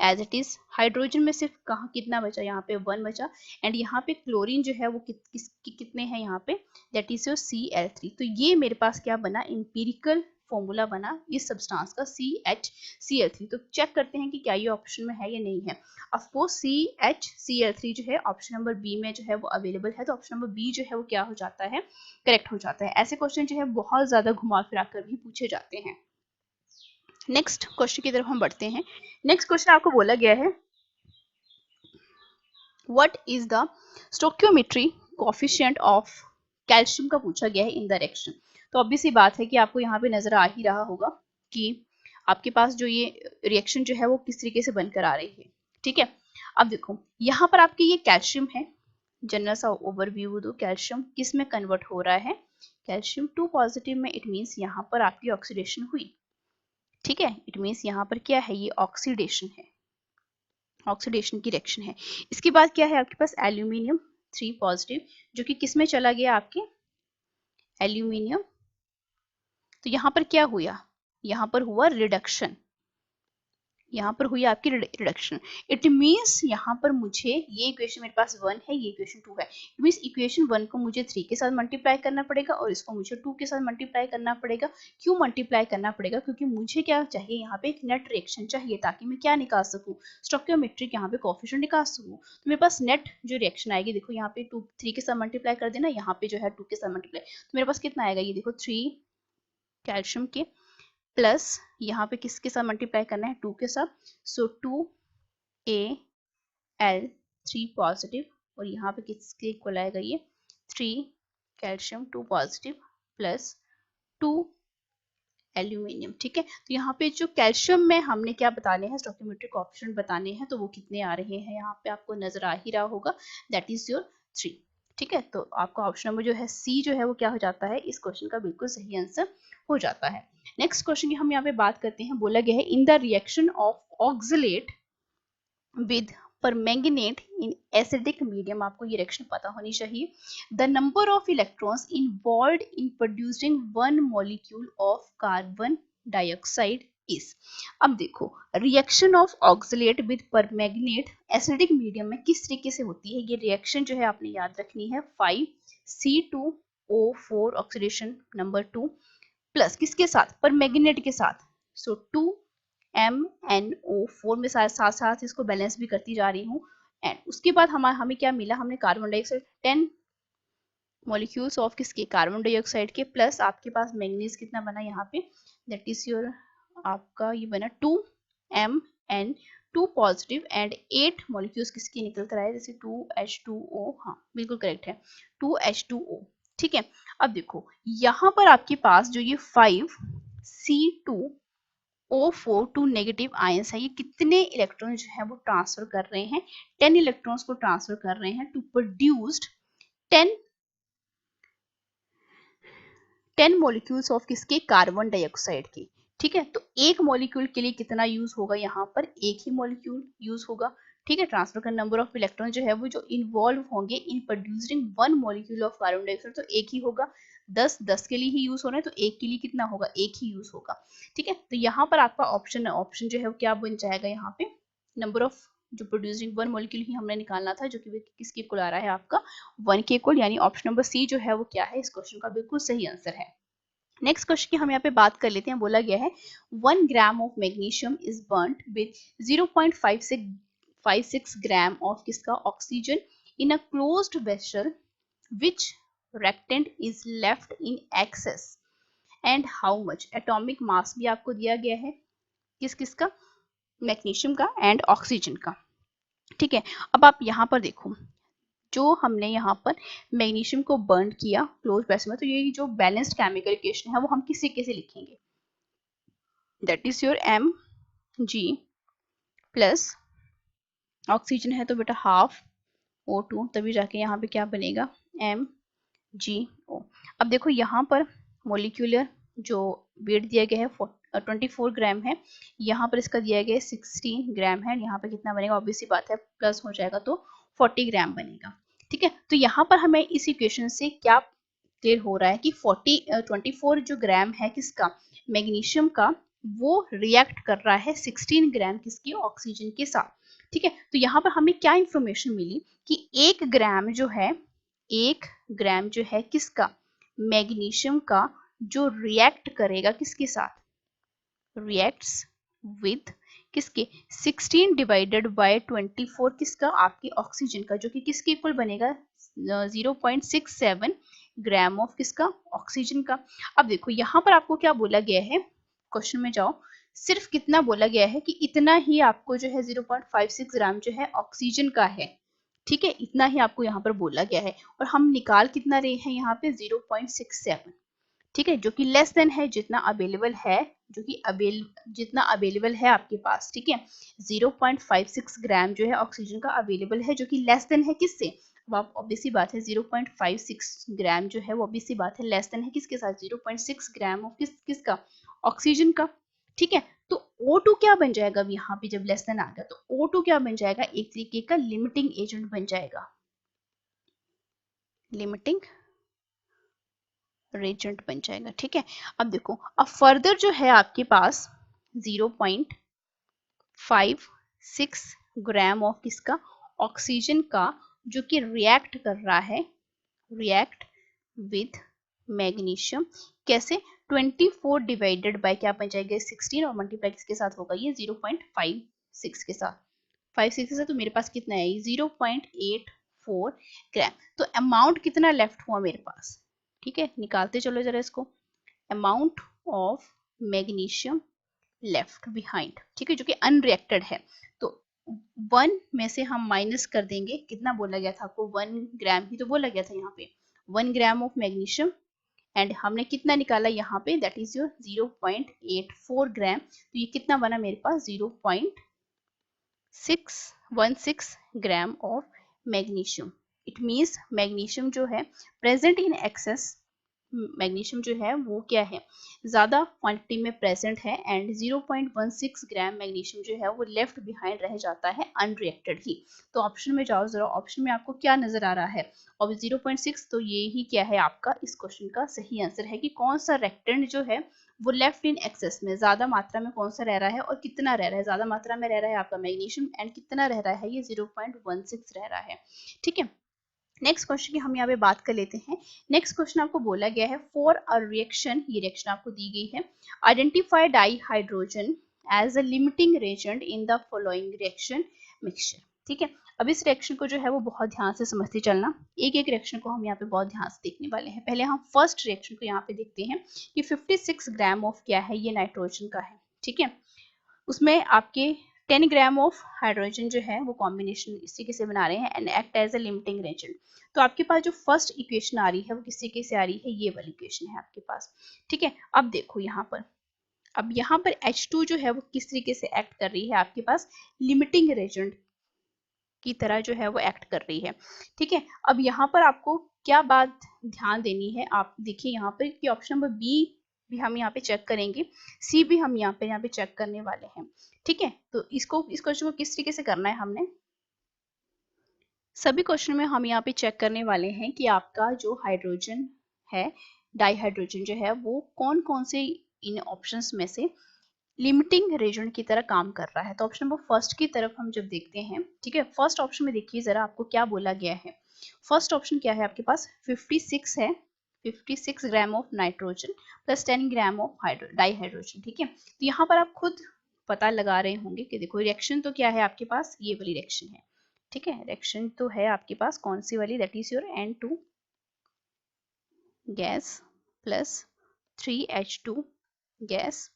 एज इट इज। हाइड्रोजन में सिर्फ कहाँ कितना बचा, यहाँ पे 1 बचा। एंड यहाँ पे क्लोरीन जो है वो कितने हैं यहाँ पे, दैट इज योर Cl3। तो ये मेरे पास क्या बना, इंपीरिकल फॉर्मूला बना इस सब्सटेंस का CHCl3। तो चेक करते हैं कि क्या ये ऑप्शन में है या नहीं है। ऑफकोर्स CHCl3 जो है ऑप्शन नंबर बी में जो है वो अवेलेबल है, तो ऑप्शन नंबर बी जो है वो क्या हो जाता है, करेक्ट हो जाता है। ऐसे क्वेश्चन जो है बहुत ज्यादा घुमा फिरा कर भी पूछे जाते हैं। नेक्स्ट क्वेश्चन की तरफ हम बढ़ते हैं। नेक्स्ट क्वेश्चन आपको बोला गया है what is the stoichiometry coefficient of calcium का पूछा गया है इन द रिएक्शन। तो ऑब्वियस सी बात है कि आपको यहाँ पे नजर आ ही रहा होगा कि आपके पास जो ये रिएक्शन जो है वो किस तरीके से बनकर आ रही है। ठीक है, अब देखो यहाँ पर आपके ये कैल्शियम है, जनरल सा ओवरव्यू दो, कैल्शियम किस में कन्वर्ट हो रहा है, कैल्शियम 2 पॉजिटिव में। इट मीन्स यहाँ पर आपकी ऑक्सीडेशन हुई। ठीक है, इट मीन्स यहाँ पर क्या है, ये ऑक्सीडेशन है, ऑक्सीडेशन की रिएक्शन है। इसके बाद क्या है आपके पास, एल्यूमिनियम 3 पॉजिटिव जो कि किस में चला गया, आपके एल्यूमिनियम। तो यहाँ पर क्या हुआ, यहाँ पर हुआ रिडक्शन, यहाँ पर हुई आपकी रिडक्शन। इट मीन्स यहाँ पर मुझे ये इक्वेशन मेरे पास 1 है, ये इक्वेशन 2 है। इट मीन्स इक्वेशन 1 को मुझे 3 के साथ मल्टीप्लाई करना पड़ेगा और इसको मुझे 2 के साथ मल्टीप्लाई करना पड़ेगा। क्यों मल्टीप्लाई करना पड़ेगा, क्योंकि मुझे क्या चाहिए, यहाँ पे एक नेट रिएक्शन चाहिए ताकि मैं क्या निकाल सकूँ, स्टोइकियोमेट्रिक यहाँ पे कोएफिशिएंट निकाल सकूँ। तो मेरे पास नेट जो रिएक्शन आएगी, देखो यहाँ पे 3 के साथ मल्टीप्लाई कर देना, यहाँ पे जो है 2 के साथ मल्टीप्लाई, तो मेरे पास कितना आएगा, ये देखो 3 कैल्शियम के प्लस यहाँ पे किसके साथ मल्टीप्लाई करना है, 2 के साथ। सो 2Al3 पॉजिटिव और यहाँ पे किसके इक्वल आएगा, ये 3 कैल्शियम 2 पॉजिटिव प्लस 2 एल्यूमिनियम। ठीक है, तो यहाँ पे जो कैल्शियम में हमने क्या बताने हैं, स्टोइकियोमेट्रिक कोएफिशिएंट बताने हैं, तो वो कितने आ रहे हैं, यहाँ पे आपको नजर आ ही रहा होगा, दैट इज योर 3। ठीक है, तो आपका ऑप्शन नंबर जो है सी जो है वो क्या हो जाता है, इस क्वेश्चन का बिल्कुल सही आंसर हो जाता है। नेक्स्ट क्वेश्चन की हम यहाँ पे बात करते हैं, बोला गया है in the reaction of oxalate with permanganate in acidic medium, आपको ये रिएक्शन पता होनी चाहिए। The number of electrons involved in producing one molecule of carbon dioxide is. अब देखो reaction of oxalate with permanganate acidic medium में किस तरीके से होती है, ये रिएक्शन जो है आपने याद रखनी है 5C2O4 ऑक्सीडेशन नंबर 2 प्लस किसके साथ, परमैंगनेट के साथ। सो 2MnO4 में साथ साथ इसको बैलेंस भी करती जा रही हूँ। एंड उसके बाद हमें क्या मिला, हमने कार्बन डाइऑक्साइड 10 मॉलिक्यूल्स ऑफ किसके, कार्बन डाइऑक्साइड के, प्लस आपके पास मैंगनीज कितना बना यहाँ पे, दैट इज योर आपका ये बना 2Mn2 पॉजिटिव एंड 8 मॉलिक्यूल्स किसके निकल कर आए, जैसे 2H2O, हाँ बिल्कुल करेक्ट है 2H2O। ठीक है, अब देखो यहाँ पर आपके पास जो ये 5C2O4 2 नेगेटिव आयंस है, ये कितने इलेक्ट्रॉन जो है वो ट्रांसफर कर रहे हैं, 10 इलेक्ट्रॉन्स को ट्रांसफर कर रहे हैं टू प्रोड्यूस्ड 10 मॉलिक्यूल्स ऑफ किसके, कार्बन डाइऑक्साइड के। ठीक है, तो एक मॉलिक्यूल के लिए कितना यूज होगा, यहाँ पर एक ही मॉलिक्यूल यूज होगा। ठीक है, ट्रांसफर का नंबर ऑफ इलेक्ट्रॉन जो है वो जो इन्वॉल्व होंगे in producing one molecule of carbon dioxide, तो एक ही होगा। 10 के लिए ही यूज हो रहा है, तो एक के लिए कितना होगा, एक ही यूज होगा। ठीक है, तो यहाँ पर आपका ऑप्शन जो है वो क्या बन जाएगा, यहाँ पे नंबर ऑफ जो प्रोड्यूसिंग वन मॉलिक्यूल ही हमने निकालना था, जो कि किसके इक्वल आ रहा है आपका 1 के इक्वल, यानी ऑप्शन नंबर सी जो है वो क्या है, इस क्वेश्चन का बिल्कुल सही आंसर है। नेक्स्ट क्वेश्चन की हम यहाँ पे बात कर लेते हैं, बोला गया है 1 gram of magnesium is burned with 0.56 gram of किसका, oxygen in a closed vessel which reactant is left in excess and how much। Atomic mass भी आपको दिया गया है किसका, मैग्नीशियम का एंड ऑक्सीजन का। ठीक है, अब आप यहाँ पर देखो जो हमने यहाँ पर मैग्नीशियम को बर्न किया क्लोज वेसल में, तो ये जो बैलेंस्ड केमिकल इक्वेशन है वो हम किस तरीके से लिखेंगे, that is your Mg plus oxygen है तो बेटा हाफ O2, तभी जाके यहाँ पे क्या बनेगा MgO। अब देखो यहाँ पर मोलिक्यूलर जो वेट दिया गया है 24 ग्राम है, यहाँ पर इसका दिया गया है 16 ग्राम है, यहाँ पे कितना बनेगा, ऑब्वियसली बात है प्लस हो जाएगा तो 40 ग्राम बनेगा। ठीक है, तो यहाँ पर हमें इस इक्वेशन से क्या क्लियर हो रहा है कि 24 जो ग्राम है किसका, मैग्नीशियम का, वो रिएक्ट कर रहा है 16 ग्राम किसकी ऑक्सीजन के साथ। ठीक है, तो यहाँ पर हमें क्या इंफॉर्मेशन मिली कि 1 ग्राम जो है, 1 ग्राम जो है किसका, मैग्नीशियम का, जो रिएक्ट करेगा किसके साथ, रिएक्ट्स विद किसके 16 डिवाइडेड बाय 24 किसका, आपकी ऑक्सीजन का, जो कि किसके इक्वल बनेगा 0.67 ग्राम ऑफ किसका ऑक्सीजन का। अब देखो यहाँ पर आपको क्या बोला गया है, क्वेश्चन में जाओ, सिर्फ कितना बोला गया है कि इतना ही आपको जो है 0.56 ग्राम जो है ऑक्सीजन का है। ठीक है, इतना ही आपको यहाँ पर बोला गया है और हम निकाल कितना रहे हैं यहाँ पे 0.67। ठीक है, जो कि लेस देन है जितना अवेलेबल है, जो कि जितना अवेलेबल है आपके पास। ठीक है, 0.56 ग्राम जो है ऑक्सीजन का अवेलेबल है, जो कि लेस देन है किससे, अब आप ऑब्वियसली बात है 0.56 ग्राम जो है वो ऑब्वियसली बात है लेस देन है किसके साथ, 0.6 ग्राम ऑफ किसका ऑक्सीजन का। ठीक है, तो O2 क्या बन जाएगा अब यहाँ पे जब लेस देन आ गया, तो O2 क्या बन जाएगा, एक तरीके का लिमिटिंग एजेंट बन जाएगा, लिमिटिंग रेजेंट बन जाएगा। ठीक है, अब देखो, अब फर्दर जो है आपके पास 0.56 ग्राम ऑफ किसका ऑक्सीजन का, जो कि रिएक्ट कर रहा है, रिएक्ट विद मैग्नीशियम, कैसे 24 डिवाइडेड बाय क्या बन जाएगा 16 और मल्टीप्लाई किसके साथ होगा ये 0.56 के साथ, 56 के साथ, तो मेरे पास कितना है 0.84 ग्राम। तो अमाउंट कितना लेफ्ट हुआ मेरे पास, ठीक है, निकालते चलो जरा इसको, amount of magnesium left behind, ठीक है, जो कि अनरिएक्टेड है, तो 1 में से हम माइनस कर देंगे, कितना बोला गया था आपको 1 ग्राम ही तो बोला गया था यहाँ पे, 1 ग्राम ऑफ मैग्नीशियम, एंड हमने कितना निकाला यहाँ पे, दैट इज योर 0.84 ग्राम, तो ये कितना बना मेरे पास 0.616 ग्राम of magnesium. It means magnesium जो है प्रेजेंट इन एक्सेस, मैग्नीशियम जो है वो क्या है ज्यादा क्वांटिटी में प्रेजेंट है, एंड 0.16 ग्राम मैग्नीशियम जो है वो लेफ्ट बिहाइंड रह जाता है अनरिएक्टेड ही। तो ऑप्शन में जाओ जरा, ऑप्शन में आपको क्या नजर आ रहा है, और 0.6, तो ये ही क्या है आपका इस क्वेश्चन का सही आंसर है कि कौन सा रिएक्टेंट जो है वो लेफ्ट इन एक्सेस में ज्यादा मात्रा में कौन सा रह रहा है और कितना रह रहा है, ज्यादा मात्रा में रह रहा है आपका मैग्नीशियम, एंड कितना रह रहा है ये 0.16 रह रहा है। ठीक है, नेक्स्ट क्वेश्चन की हम यहाँ पे बात कर लेते हैं। नेक्स्ट क्वेश्चन आपको बोला गया है फॉर अ रिएक्शन, ये रिएक्शन आपको दी गई है, identify dihydrogen as a limiting reagent in the following reaction mixture. ठीक है, अब इस रिएक्शन को जो है वो बहुत ध्यान से समझते चलना, एक एक रिएक्शन को हम यहाँ पे बहुत ध्यान से देखने वाले हैं। पहले हम फर्स्ट रिएक्शन को यहाँ पे देखते हैं कि 56 ग्राम ऑफ क्या है, ये नाइट्रोजन का है। ठीक है, उसमें आपके 10 ग्राम ऑफ हाइड्रोजन जो है वो कॉम्बिनेशन इस तरीके से बना रहे हैं and act as a limiting reagent. तो आपके पास जो फर्स्ट इक्वेशन आ रही है वो किस तरीके से आ रही है, ये वाली इक्वेशन है आपके पास। ठीक है, अब देखो यहाँ पर, अब यहाँ पर H2 जो है वो किस तरीके से एक्ट कर रही है आपके पास, लिमिटिंग रेजेंट की तरह जो है वो एक्ट कर रही है। ठीक है, अब यहाँ पर आपको क्या बात ध्यान देनी है, आप देखिए यहाँ पर कि ऑप्शन नंबर बी भी हम यहाँ पे चेक करेंगे, सी भी हम यहाँ पे चेक करने वाले हैं। ठीक है, तो इस क्वेश्चन को किस तरीके से करना है, हमने सभी क्वेश्चन में हम यहाँ पे चेक करने वाले हैं कि आपका जो हाइड्रोजन है, डाई हाइड्रोजन जो है वो कौन कौन से इन ऑप्शंस में से लिमिटिंग रेजेंट की तरह काम कर रहा है। तो ऑप्शन नंबर फर्स्ट की तरफ हम जब देखते हैं, ठीक है, फर्स्ट ऑप्शन में देखिए जरा आपको क्या बोला गया है। फर्स्ट ऑप्शन क्या है आपके पास 56 है, 56 ग्राम of nitrogen plus 10 gram of di hydrogen. ठीक है, तो यहाँ पर आप खुद पता लगा रहे होंगे कि देखो रिएक्शन तो क्या है आपके पास, ये वाली रिएक्शन है। ठीक है, रिएक्शन तो है आपके पास कौन सी वाली, that is your N2 gas plus 3H2 gas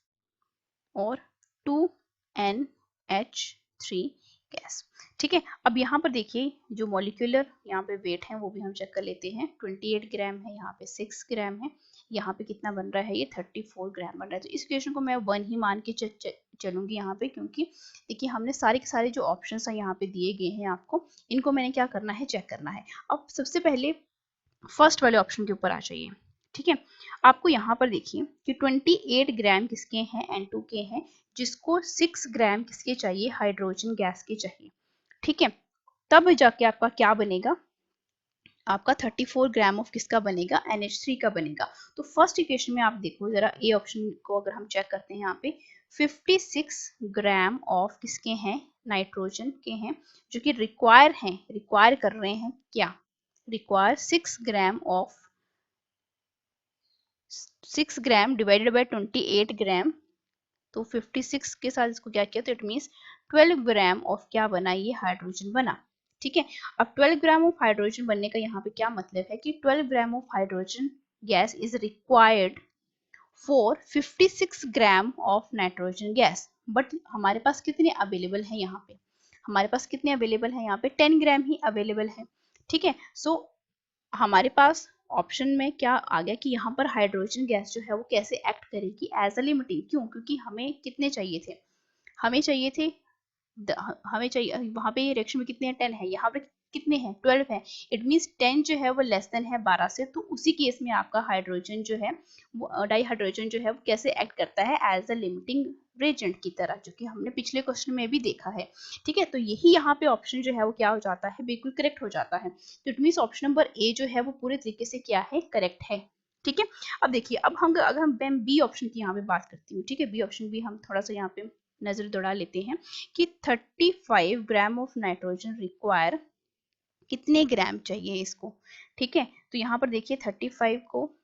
और 2NH3 गैस। ठीक है, अब यहाँ पर देखिए जो मॉलिक्यूलर यहाँ पे वेट है वो भी हम चेक कर लेते हैं, 28 ग्राम है, यहाँ पे 6 ग्राम है, यहाँ पे कितना बन रहा है ये 34 ग्राम बन रहा है। तो इस इक्वेशन को मैं 1 ही मान के चलूंगी यहाँ पे, क्योंकि देखिए हमने सारे के सारे जो ऑप्शन है यहाँ पे दिए गए हैं आपको, इनको मैंने क्या करना है चेक करना है। अब सबसे पहले फर्स्ट वाले ऑप्शन के ऊपर आ जाइए। ठीक है, आपको यहाँ पर देखिए कि 28 ग्राम किसके हैं, N2 के हैं, जिसको 6 ग्राम किसके चाहिए, हाइड्रोजन गैस के चाहिए। ठीक है, तब जाके आपका क्या बनेगा, आपका 34 ग्राम ऑफ किसका बनेगा, NH3 का बनेगा। तो फर्स्ट इक्वेशन में आप देखो जरा, ए ऑप्शन को अगर हम चेक करते हैं यहाँ पे 56 ग्राम ऑफ किसके हैं, नाइट्रोजन के हैं, जो कि रिक्वायर कर रहे हैं क्या, require 6 gram of 6 gram divided bye 28 ग्राम, तो 56 के साथ इसको क्या किया, तो इट मीन्स 12 ग्राम ऑफ क्या बना, ये हाइड्रोजन बना। ठीक है, अब 12 ग्राम ऑफ हाइड्रोजन बनने का यहाँ पे क्या मतलब है कि 12 gram of hydrogen gas is required for 56 gram of nitrogen gas, but हमारे पास कितने अवेलेबल है यहाँ पे, हमारे पास कितने अवेलेबल है यहाँ पे 10 ग्राम ही अवेलेबल है। ठीक है, सो हमारे पास ऑप्शन में क्या आ गया कि यहाँ पर हाइड्रोजन गैस जो है वो कैसे एक्ट करेगी एज अ लिमिटिंग, क्यों, क्योंकि हमें कितने चाहिए थे, हमें चाहिए थे हमें चाहिए वहां पे रिएक्शन में कितने हैं 10 है, यहाँ पे कितने हैं 12 है, इट मींस 10 जो है वो लेस देन है 12 से, तो उसी केस में आपका हाइड्रोजन जो है वो डाई हाइड्रोजन जो है वो कैसे एक्ट करता है एज अ लिमिटिंग रेजेंट की तरह, जो कि हमने पिछले क्वेश्चन में भी देखा है। ठीक है, तो यही यहाँ पे ऑप्शन जो है वो क्या हो जाता है, बिल्कुल करेक्ट हो जाता है, तो it means option number A जो है वो पूरे तरीके से क्या है, करेक्ट है। ठीक है, अब देखिए, अब हम अगर हम बी ऑप्शन की यहाँ पे बात करती हूँ, ठीक है, बी ऑप्शन भी हम थोड़ा सा यहाँ पे नजर दौड़ा लेते हैं कि 35 ग्राम ऑफ नाइट्रोजन रिक्वायर कितने ग्राम चाहिए इसको। ठीक है, तो यहाँ पर देखिए 35 को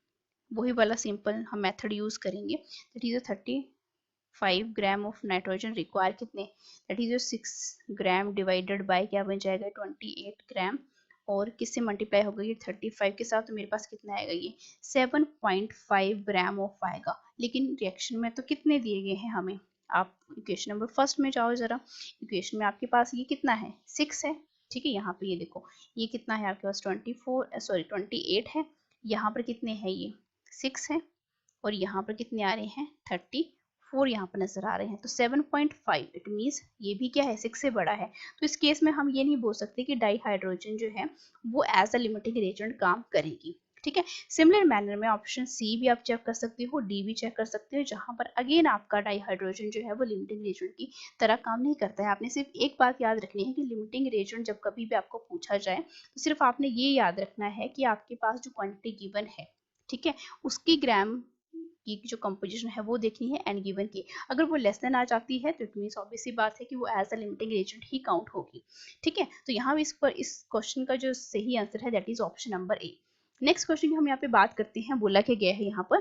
वही वाला सिंपल हम मेथड यूज करेंगे, that is 35 gram of nitrogen require कितने, that is 6 gram divided by क्या बन जाएगा 28 ग्राम, और किससे मल्टीप्लाई होगा ये 35 के साथ, तो मेरे पास कितना आएगा ये 7.5 ग्राम ऑफ आएगा। लेकिन रिएक्शन में तो कितने दिए गए हैं हमें, आप इक्वेशन नंबर फर्स्ट में जाओ जरा, इक्वेशन में आपके पास ये कितना है 6 है। ठीक है, यहाँ पे ये देखो ये कितना है आपके पास 28 है, यहाँ पर कितने हैं ये 6 है, और यहाँ पर कितने आ रहे हैं 34 यहाँ पर नजर आ रहे हैं, तो 7.5 इट मीन्स ये भी क्या है 6 से बड़ा है, तो इस केस में हम ये नहीं बोल सकते कि डाई हाइड्रोजन जो है वो एज अ लिमिटिंग रेजेंट काम करेगी। ठीक है, सिमिलर मैनर में ऑप्शन सी भी आप चेक कर सकते हो, डी भी चेक कर सकते हो, जहां पर अगेन आपका डाई हाइड्रोजन जो है वो लिमिटिंग रेजेंट की तरह काम नहीं करता है। आपने सिर्फ एक बात याद रखनी है कि लिमिटिंग रेजेंट जब कभी भी आपको पूछा जाए तो सिर्फ आपने ये याद रखना है कि आपके पास जो क्वांटिटी गिवन है, ठीक है, उसकी ग्राम की जो कंपोजिशन है वो देखनी है एंड गिवन की, अगर वो लेस देन आ जाती है तो इट मींस ऑब्वियस सी बात है कि वो एज अ लिमिटिंग एजेंट ही काउंट होगी। ठीक है, तो यहाँ इस क्वेश्चन का जो सही आंसर है that is option number A. Next question की हम यहाँ पे बात करते हैं, बोला क्या गया है यहाँ पर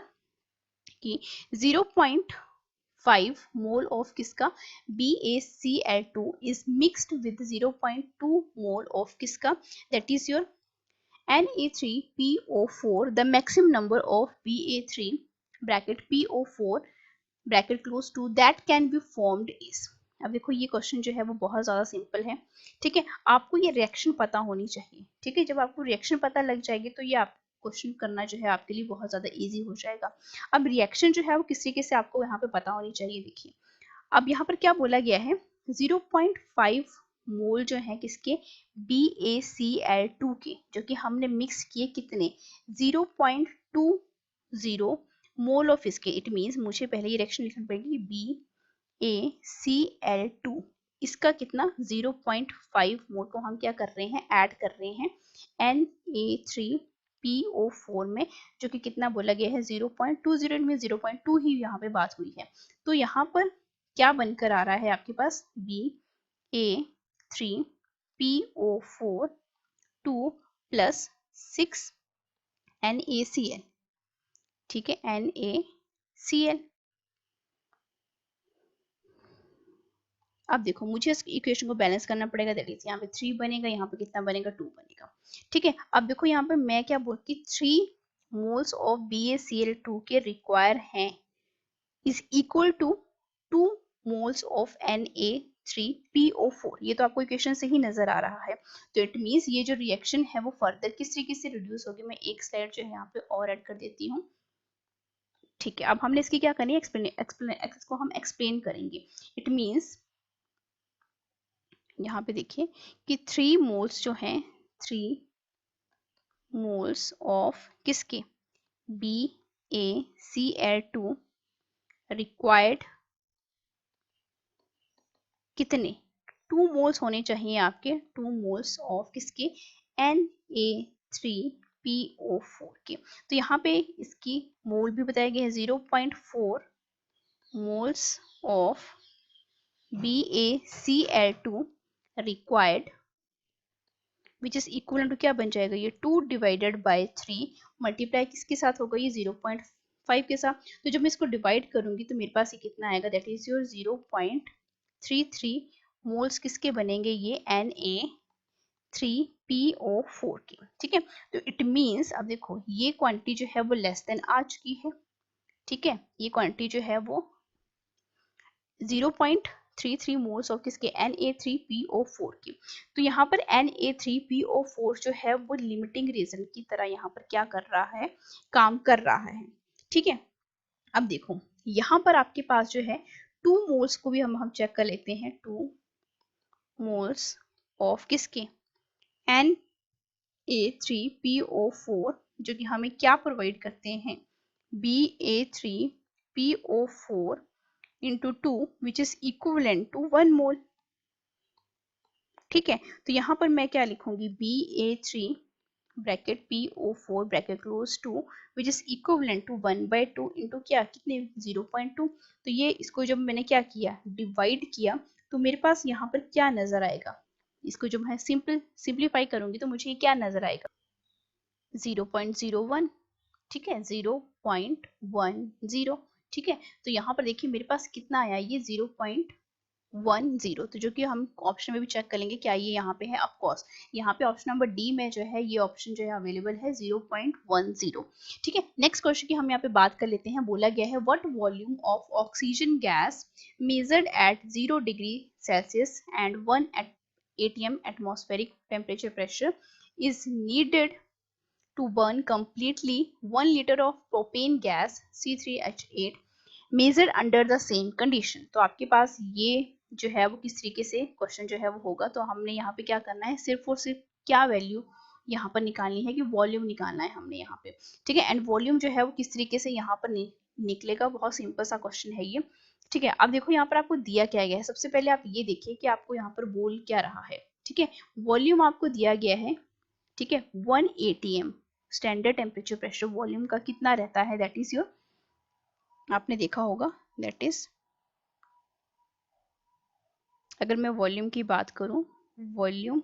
कि 0.5 मोल ऑफ किसका BaCl2 is mixed with 0.2 mole of किसका, that is your Na3PO4, the maximum number of Ba3 bracket PO4 bracket close to that can be formed is. अब देखो ये क्वेश्चन जो है वो बहुत ज्यादा सिंपल है। ठीक है, आपको ये रिएक्शन पता होनी चाहिए। ठीक है, जब आपको रिएक्शन पता लग जाएगी तो ये आप क्वेश्चन करना जो है आपके लिए बहुत ज्यादा इजी हो जाएगा। अब रिएक्शन जो है वो किस तरीके से आपको यहाँ पे पता होनी चाहिए। देखिए अब यहाँ पर क्या बोला गया है 0.5 मोल जो है किसके BaCl2 के, जो कि हमने मिक्स किए कितने 0.20 मोल ऑफ इसके, इट मींस मुझे पहले ये रिएक्शन लिखनी पड़ेगी BaCl2 इसका कितना 0.5 मोल को हम क्या कर रहे हैं ऐड कर रहे हैं Na3PO4 में, जो कि कितना बोला गया है 0.20 में 0.2 ही यहाँ पे बात हुई है। तो यहाँ पर क्या बनकर आ रहा है आपके पास Ba3PO4 2 प्लस 6 NaCl। ठीक है, NaCl। अब देखो मुझे इस इक्वेशन को बैलेंस करना पड़ेगा, दैट इज यहाँ पे 3 बनेगा, यहाँ पे कितना बनेगा 2 बनेगा। ठीक है, अब देखो यहाँ पे मैं क्या बोलती 3 मोल्स ऑफ BaCl2 के रिक्वायर हैं is equal to 2 moles of Na3PO4। ये तो आपको इक्वेशन से ही नजर आ रहा है, तो इट मींस ये जो रिएक्शन है वो फर्दर किस तरीके से रिड्यूस होगी। मैं एक स्लाइड जो है यहाँ पे और ऐड कर देती हूँ। ठीक है, अब हमने इसकी क्या करनी है इसको हम एक्सप्लेन करेंगे। इट मींस यहाँ पे देखिए कि 3 मोल्स जो हैं 3 मोल्स ऑफ किसके BaCl2 रिक्वायर्ड कितने 2 मोल्स होने चाहिए आपके 2 मोल्स ऑफ किसके Na3PO4 के। तो यहाँ पे इसकी मोल भी बताया गया है 0.4 moles of BaCl2 required which is equal to क्या बन जाएगा, ये 2 डिवाइडेड बाय 3 मल्टीप्लाई किसके साथ होगा, ये 0.5 के साथ। तो जब मैं इसको डिवाइड करूंगी तो मेरे पास ये कितना आएगा, दैट इज योर 0.33 मोल्स किसके बनेंगे, ये Na3PO4 के। ठीक है, तो इट मीन्स अब देखो ये क्वांटिटी जो है वो लेस देन आ चुकी है। ठीक है, ये क्वांटिटी जो है वो 0.33 मोल्स ऑफ किसके, Na3PO4 की। तो यहाँ पर Na3PO4 जो है वो लिमिटिंग रीजन की तरह यहाँ पर क्या कर रहा है, काम कर रहा है। ठीक है, अब देखो यहाँ पर आपके पास जो है 2 मोल्स को भी हम चेक कर लेते हैं, 2 मोल्स ऑफ किसके, Na3PO4 जो कि हमें क्या प्रोवाइड करते हैं, Ba3PO4 into 2 which is equivalent to 1 mole। ठीक है, तो यहाँ पर मैं क्या लिखूंगी, Ba3 bracket PO4 bracket close 2 which is equivalent to 1/2 into क्या, कितने, 0.2। तो ये इसको जब मैंने क्या किया, डिवाइड किया, तो मेरे पास यहाँ पर क्या नजर आएगा, इसको जब मैं सिंप्लीफाई करूंगी तो मुझे क्या नजर आएगा, 0.01। ठीक है, 0.10। ठीक है, तो यहाँ पर देखिए मेरे पास कितना आया, ये 0.10। तो जो कि हम ऑप्शन में भी चेक कर लेंगे क्या ये यहाँ पे है, ऑफकोर्स यहाँ पे ऑप्शन नंबर डी में जो है ये ऑप्शन जो है अवेलेबल है 0.10। ठीक है, नेक्स्ट क्वेश्चन की हम यहाँ पे बात कर लेते हैं। बोला गया है what volume of oxygen gas measured eight 0 degree Celsius and 1 atm atmospheric temperature pressure is needed to burn completely 1 liter of propane gas C3H8 measured under the same condition। तो आपके पास ये जो है वो किस तरीके से क्वेश्चन जो है वो होगा, तो हमने यहाँ पे क्या करना है, सिर्फ और सिर्फ क्या वैल्यू यहाँ पर निकालनी है, कि वॉल्यूम निकालना है हमने यहाँ पे। ठीक है, एंड वॉल्यूम जो है वो किस तरीके से यहाँ पर निकलेगा, बहुत सिंपल सा क्वेश्चन है ये। ठीक है, अब देखो यहाँ पर आपको दिया क्या गया है, सबसे पहले आप ये देखिए कि आपको यहाँ पर बोल क्या रहा है। ठीक है, वॉल्यूम आपको दिया गया है, ठीक है, 1 atm standard temperature pressure volume का कितना रहता है, दैट इज योर, आपने देखा होगा, दैट इज, अगर मैं वॉल्यूम की बात करूं, volume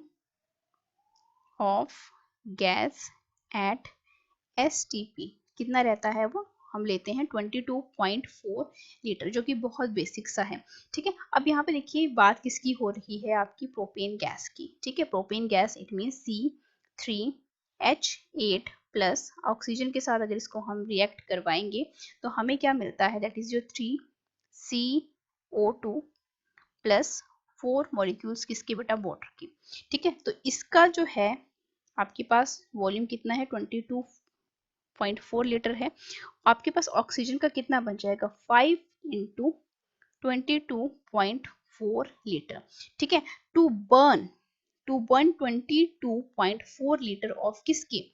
of gas at STP कितना रहता है वो, हम लेते हैं 22.4 लीटर, जो कि बहुत बेसिक सा है। ठीक है, अब यहाँ पे देखिए बात किसकी हो रही है, आपकी प्रोपेन गैस की। ठीक है, propane gas it mean C3H8 plus oxygen के साथ अगर इसको हम रिएक्ट करवाएंगे तो हमें क्या मिलता है, that is your 3CO2 plus 4 molecules किसके बेटा, वाटर की। ठीक है, तो इसका जो है आपके पास वॉल्यूम कितना है, 22.4 लीटर है। आपके पास ऑक्सीजन का कितना बन जाएगा, 5 इंटू 22.4 लीटर। ठीक है, टू बर्न 22.4 लीटर ऑफ किसकी,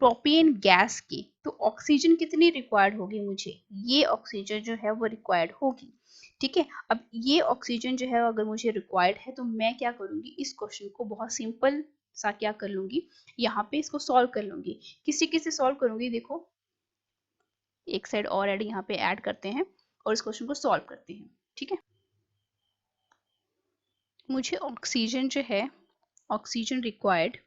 प्रोपेन गैस की, तो ऑक्सीजन कितनी रिक्वायर्ड होगी मुझे, ये ऑक्सीजन जो है वो रिक्वायर्ड होगी। ठीक है, अब ये ऑक्सीजन जो है अगर मुझे रिक्वायर्ड है तो मैं क्या करूंगी, इस क्वेश्चन को बहुत सिंपल सा क्या कर लूंगी, यहाँ पे इसको सॉल्व कर लूंगी। किस तरीके से सॉल्व करूंगी, देखो एक साइड और ऐड यहाँ पे ऐड करते हैं और इस क्वेश्चन को सॉल्व करते हैं। ठीक है, मुझे ऑक्सीजन जो है, ऑक्सीजन रिक्वायर्ड,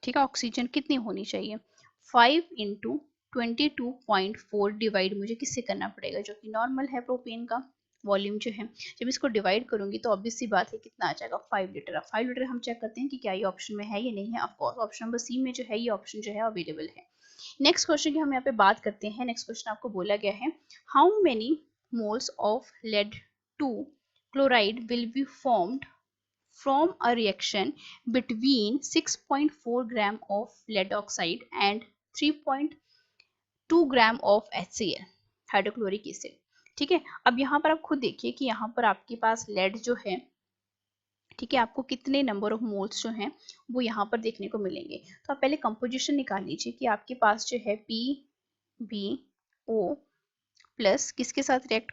ठीक है, ऑक्सीजन कितनी होनी चाहिए, 5 इंटू 22.4 डिवाइड मुझे किससे करना पड़ेगा, जो कि नॉर्मल है प्रोपेन का वॉल्यूम जो है। जब इसको डिवाइड करूंगी तो ऑब्वियस सी बात है कितना आ जाएगा, 5 लीटर। अब 5 लीटर हम चेक करते हैं कि क्या ये ऑप्शन में है या नहीं है। ऑफकोर्स ऑप्शन नंबर सी में जो है ये ऑप्शन जो है अवेलेबल है। नेक्स्ट क्वेश्चन की हम यहाँ पे बात करते हैं। नेक्स्ट क्वेश्चन आपको बोला गया है how many moles of lead 2 chloride will be formed from a reaction between 6.4 gram of lead oxide and 3.2 gram of HCl hydrochloric acid. ठीक है, अब यहाँ पर आप खुद देखिए कि यहाँ पर आपके पास लेड जो है, ठीक है, आपको कितने नंबर ऑफ मोल्स जो हैं वो यहाँ पर देखने को मिलेंगे। तो आप पहले कंपोजिशन निकाल लीजिए कि आपके पास जो है PbO प्लस किसके साथ रिएक्ट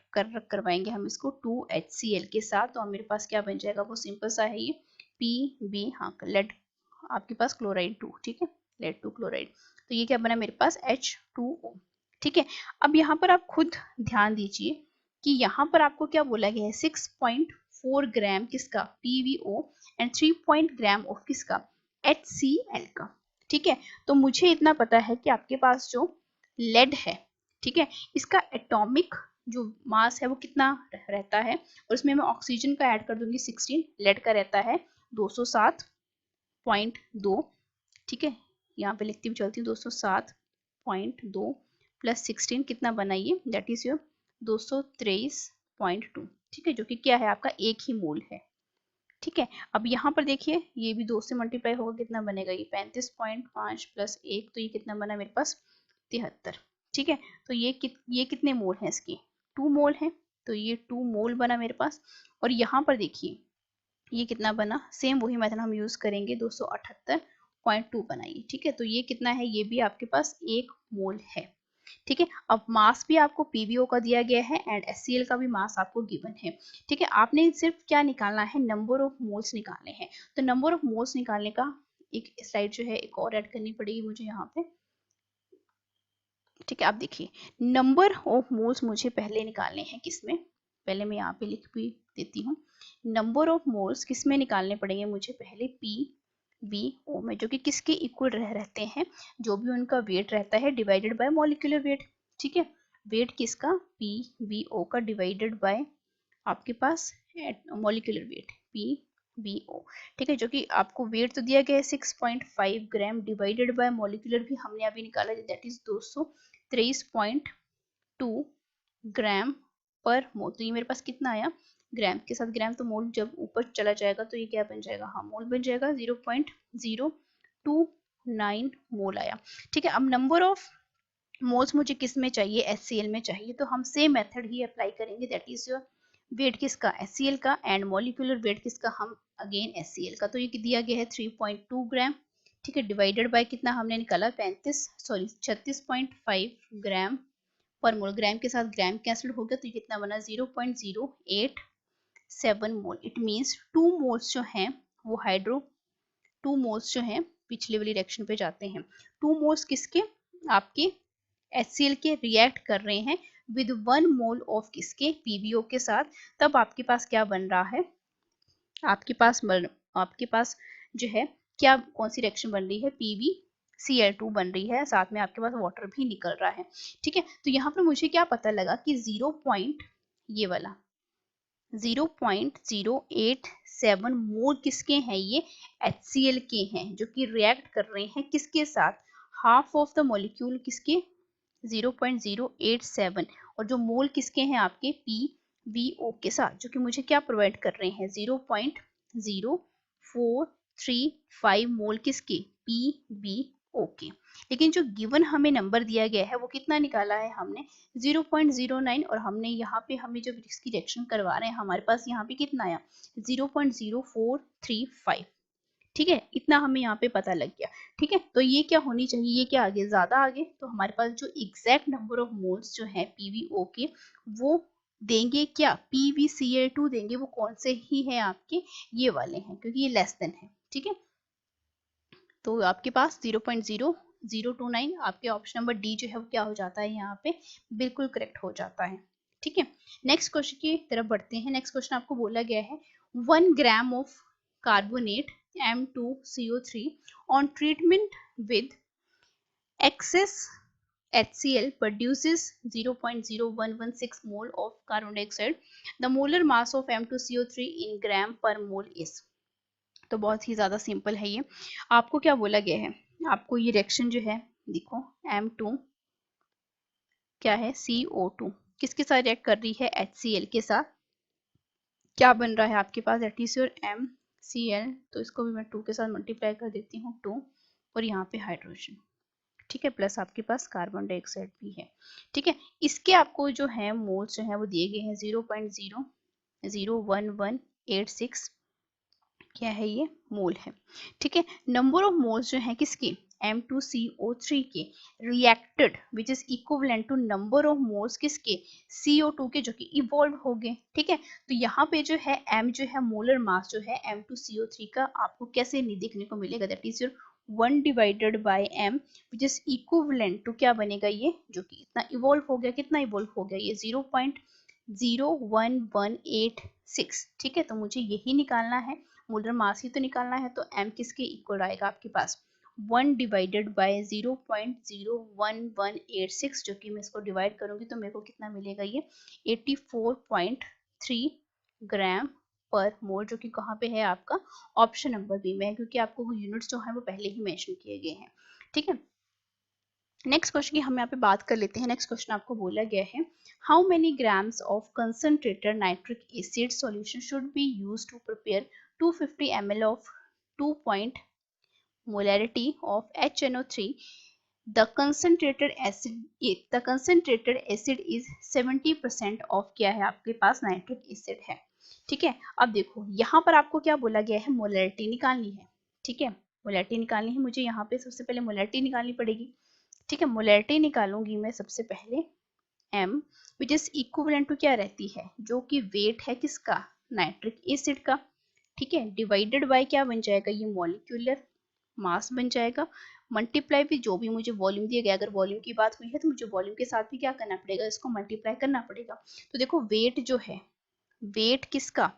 करवाएंगे हम इसको, 2HCl के साथ। तो मेरे पास क्या बन जाएगा, वो सिंपल सा है, ये Pb, हाँ लेड आपके पास क्लोराइड 2, ठीक है, लेड 2 क्लोराइड। तो ये क्या बना मेरे पास, H2O। ठीक है, अब यहाँ पर आप खुद ध्यान दीजिए कि यहाँ पर आपको क्या बोला गया है, 6.4 ग्राम किसका PVO एंड 3 ग्राम ऑफ किसका HCl का। ठीक है, तो मुझे इतना पता है कि आपके पास जो लेड है, ठीक है, इसका एटॉमिक जो मास है वो कितना रहता है, और उसमें मैं ऑक्सीजन का ऐड कर दूंगी 16, लेड का रहता है 207.2। ठीक है, यहाँ पे लिखती हुई चलती हूँ 207.2 प्लस 16 कितना बनाइए, दैट इज योर 223.2। ठीक है, जो कि क्या है आपका एक ही मोल है। ठीक है, अब यहाँ पर देखिए ये भी 2 से मल्टीप्लाई होगा, कितना बनेगा ये 35.5 प्लस 1, तो ये कितना बना मेरे पास 73। ठीक है, तो ये कितने मोल हैं इसके, 2 मोल हैं, तो ये 2 मोल बना मेरे पास। और यहाँ पर देखिए ये कितना बना, सेम वही मेथड हम यूज करेंगे, 278.2 बनाइए। ठीक है, तो ये कितना है, ये भी आपके पास 1 मोल है। ठीक है, अब मास भी आपको PBO का दिया गया है एंड HCl का भी मास आपको गिवन है। ठीक है, आपने सिर्फ क्या निकालना है, नंबर ऑफ मोल्स निकालने हैं। तो नंबर ऑफ मोल्स निकालने का एक स्लाइड जो है एक और ऐड करनी पड़ेगी मुझे यहाँ पे। ठीक है, आप देखिए नंबर ऑफ मोल्स मुझे पहले निकालने हैं, किसमें, पहले मैं यहाँ पे लिख भी देती हूँ। नंबर ऑफ मोल्स किसमें निकालने पड़ेंगे मुझे, पहले PBO में, जो कि किसके इक्वल रहते हैं, जो भी उनका वेट रहता है डिवाइडेड बाय मॉलिक्यूलर वेट। ठीक है, वेट किसका, PBO का डिवाइडेड बाय आपके पास मॉलिक्यूलर वेट PBO। ठीक है, जो कि आपको वेट तो दिया गया है 6.5 ग्राम, डिवाइडेड बाय मॉलिक्यूलर भी हमने अभी निकाला, दैट इज 223.2 ग्राम पर मोल। तो ये मेरे पास कितना आया, ग्राम के साथ ग्राम तो मोल जब ऊपर चला जाएगा तो ये क्या बन जाएगा, हाँ मोल बन जाएगा, 0.029 मोल आया। ठीक है, अब नंबर ऑफ मोल्स मुझे किस में चाहिए, HCl में चाहिए, तो हम सेम मेथड ही अप्लाई करेंगे, दैट इज योर वेट किसका, HCl का, एंड मॉलिक्यूलर वेट किसका, हम अगेन HCl का। तो ये दिया गया है 3.2 ग्राम। ठीक है, डिवाइडेड बाय कितना हमने निकाला, 36.5 ग्राम पर मोल, ग्राम के साथ ग्राम कैंसिल हो गया, तो ये कितना बना 0.087 मोल। इट मीन्स 2 मोल्स जो हैं वो 2 मोल्स जो हैं पिछले वाली रिएक्शन पे जाते हैं, 2 मोल्स किसके, आपके HCl के रिएक्ट कर रहे हैं विद 1 मोल ऑफ किसके, PBO के साथ। तब आपके पास क्या बन रहा है, आपके पास जो है क्या, कौन सी रिएक्शन बन रही है, PbCl2 बन रही है, साथ में आपके पास वाटर भी निकल रहा है। ठीक है, तो यहाँ पर मुझे क्या पता लगा कि 0.087 मोल किसके हैं, ये HCl के हैं, जो कि रिएक्ट कर रहे हैं किसके साथ, हाफ ऑफ द मॉलिक्यूल किसके 0.087, और जो मोल किसके हैं आपके PBO के साथ, जो कि मुझे क्या प्रोवाइड कर रहे हैं 0.0435 मोल किसके PBO के। लेकिन जो गिवन हमें नंबर दिया गया है वो कितना निकाला है हमने 0.09, और हमने यहाँ पे हमें जब इसकी रिएक्शन करवा रहे हैं हमारे पास यहाँ पे कितना आया 0.0435। ठीक है, इतना हमें यहाँ पे पता लग गया। ठीक है, तो ये क्या होनी चाहिए, ये क्या आगे ज्यादा आगे, तो हमारे पास जो एग्जैक्ट नंबर ऑफ मोल्स जो है PBO के वो देंगे क्या, PbCl2 देंगे, वो कौन से ही है आपके, ये वाले हैं, क्योंकि ये लेस देन है। ठीक है, तो आपके पास 0.0029 आपके ऑप्शन नंबर डी जो है वो क्या हो जाता है, यहाँ पे बिल्कुल करेक्ट हो जाता है। ठीक है, नेक्स्ट क्वेश्चन की तरफ बढ़ते हैं। नेक्स्ट क्वेश्चन आपको बोला गया है 1 gram of carbonate M2CO3 on treatment with excess HCl produces 0.0116 mole of carbon dioxide. The molar mass of M2CO3 in gram per mole is। तो बहुत ही ज्यादा सिंपल है ये। आपको क्या बोला गया है, आपको ये रिएक्शन जो है देखो M2 क्या है CO2 किसके साथ रिएक्ट कर रही है, HCl के साथ। क्या बन रहा है आपके पास, दैट इज योर MCl, तो इसको भी मैं 2 के साथ मल्टीप्लाई कर देती हूँ 2, और यहाँ पे हाइड्रोजन। ठीक है, प्लस आपके पास कार्बन डाइऑक्साइड भी है। ठीक है, इसके आपको जो है मोल्स जो है वो दिए गए हैं 0.00186 क्या है, ये मोल है। ठीक है, नंबर ऑफ मोल्स जो है किसकी M2CO3 के reacted which is equivalent to number of moles किसके CO2 के, जो कि इवॉल्व हो गए। ठीक है, तो यहाँ पे जो है M जो है मोलर मास जो है M2CO3 का आपको कैसे नहीं देखने को मिलेगा, that is your 1 divided by m which is equivalent to क्या बनेगा ये, जो कि इतना इवॉल्व हो गया, कितना इवॉल्व हो गया ये 0.01186। ठीक है, तो मुझे यही निकालना है, मोलर मास ही तो निकालना है, तो m किसके इक्वल आएगा आपके पास 1 डिवाइडेड बाय 0.01186, जो कि मैं इसको डिवाइड करूंगी तो मेरे को कितना मिलेगा ये 84.3 ग्राम पर मोल, जो कि कहाँ पे है आपका ऑप्शन नंबर बी में है, क्योंकि आपको यूनिट्स जो है वो पहले ही मेंशन किए गए हैं। ठीक है, नेक्स्ट क्वेश्चन की हम यहाँ पे बात कर लेते हैं। नेक्स्ट क्वेश्चन आपको बोला गया है how many grams of concentrated nitric acid solution should be used to prepare 250 ml of 2 point molarity of HNO3. The concentrated acid is 70% of क्या है आपके पास नाइट्रिक एसिड है। ठीक है, अब देखो यहाँ पर आपको क्या बोला गया है, मोलैरिटी निकालनी है। ठीक है, मोलैरिटी निकालनी है मुझे, यहाँ पे सबसे पहले मोलैरिटी निकालनी पड़ेगी। ठीक है, मोलैरिटी निकालूंगी मैं सबसे पहले m which is equivalent to क्या रहती है, जो कि वेट है किसका, नाइट्रिक एसिड का। ठीक है, डिवाइडेड बाय क्या बन जाएगा, ये मॉलिक्यूलर मास बन जाएगा, मल्टीप्लाई भी जो भी मुझे वॉल्यूम दिया गया, अगर वॉल्यूम की बात हुई है तो मुझे वॉल्यूम के साथ भी क्या करना पड़ेगा, इसको मल्टीप्लाई करना पड़ेगा। तो देखो वेट जो है, वेट किसका,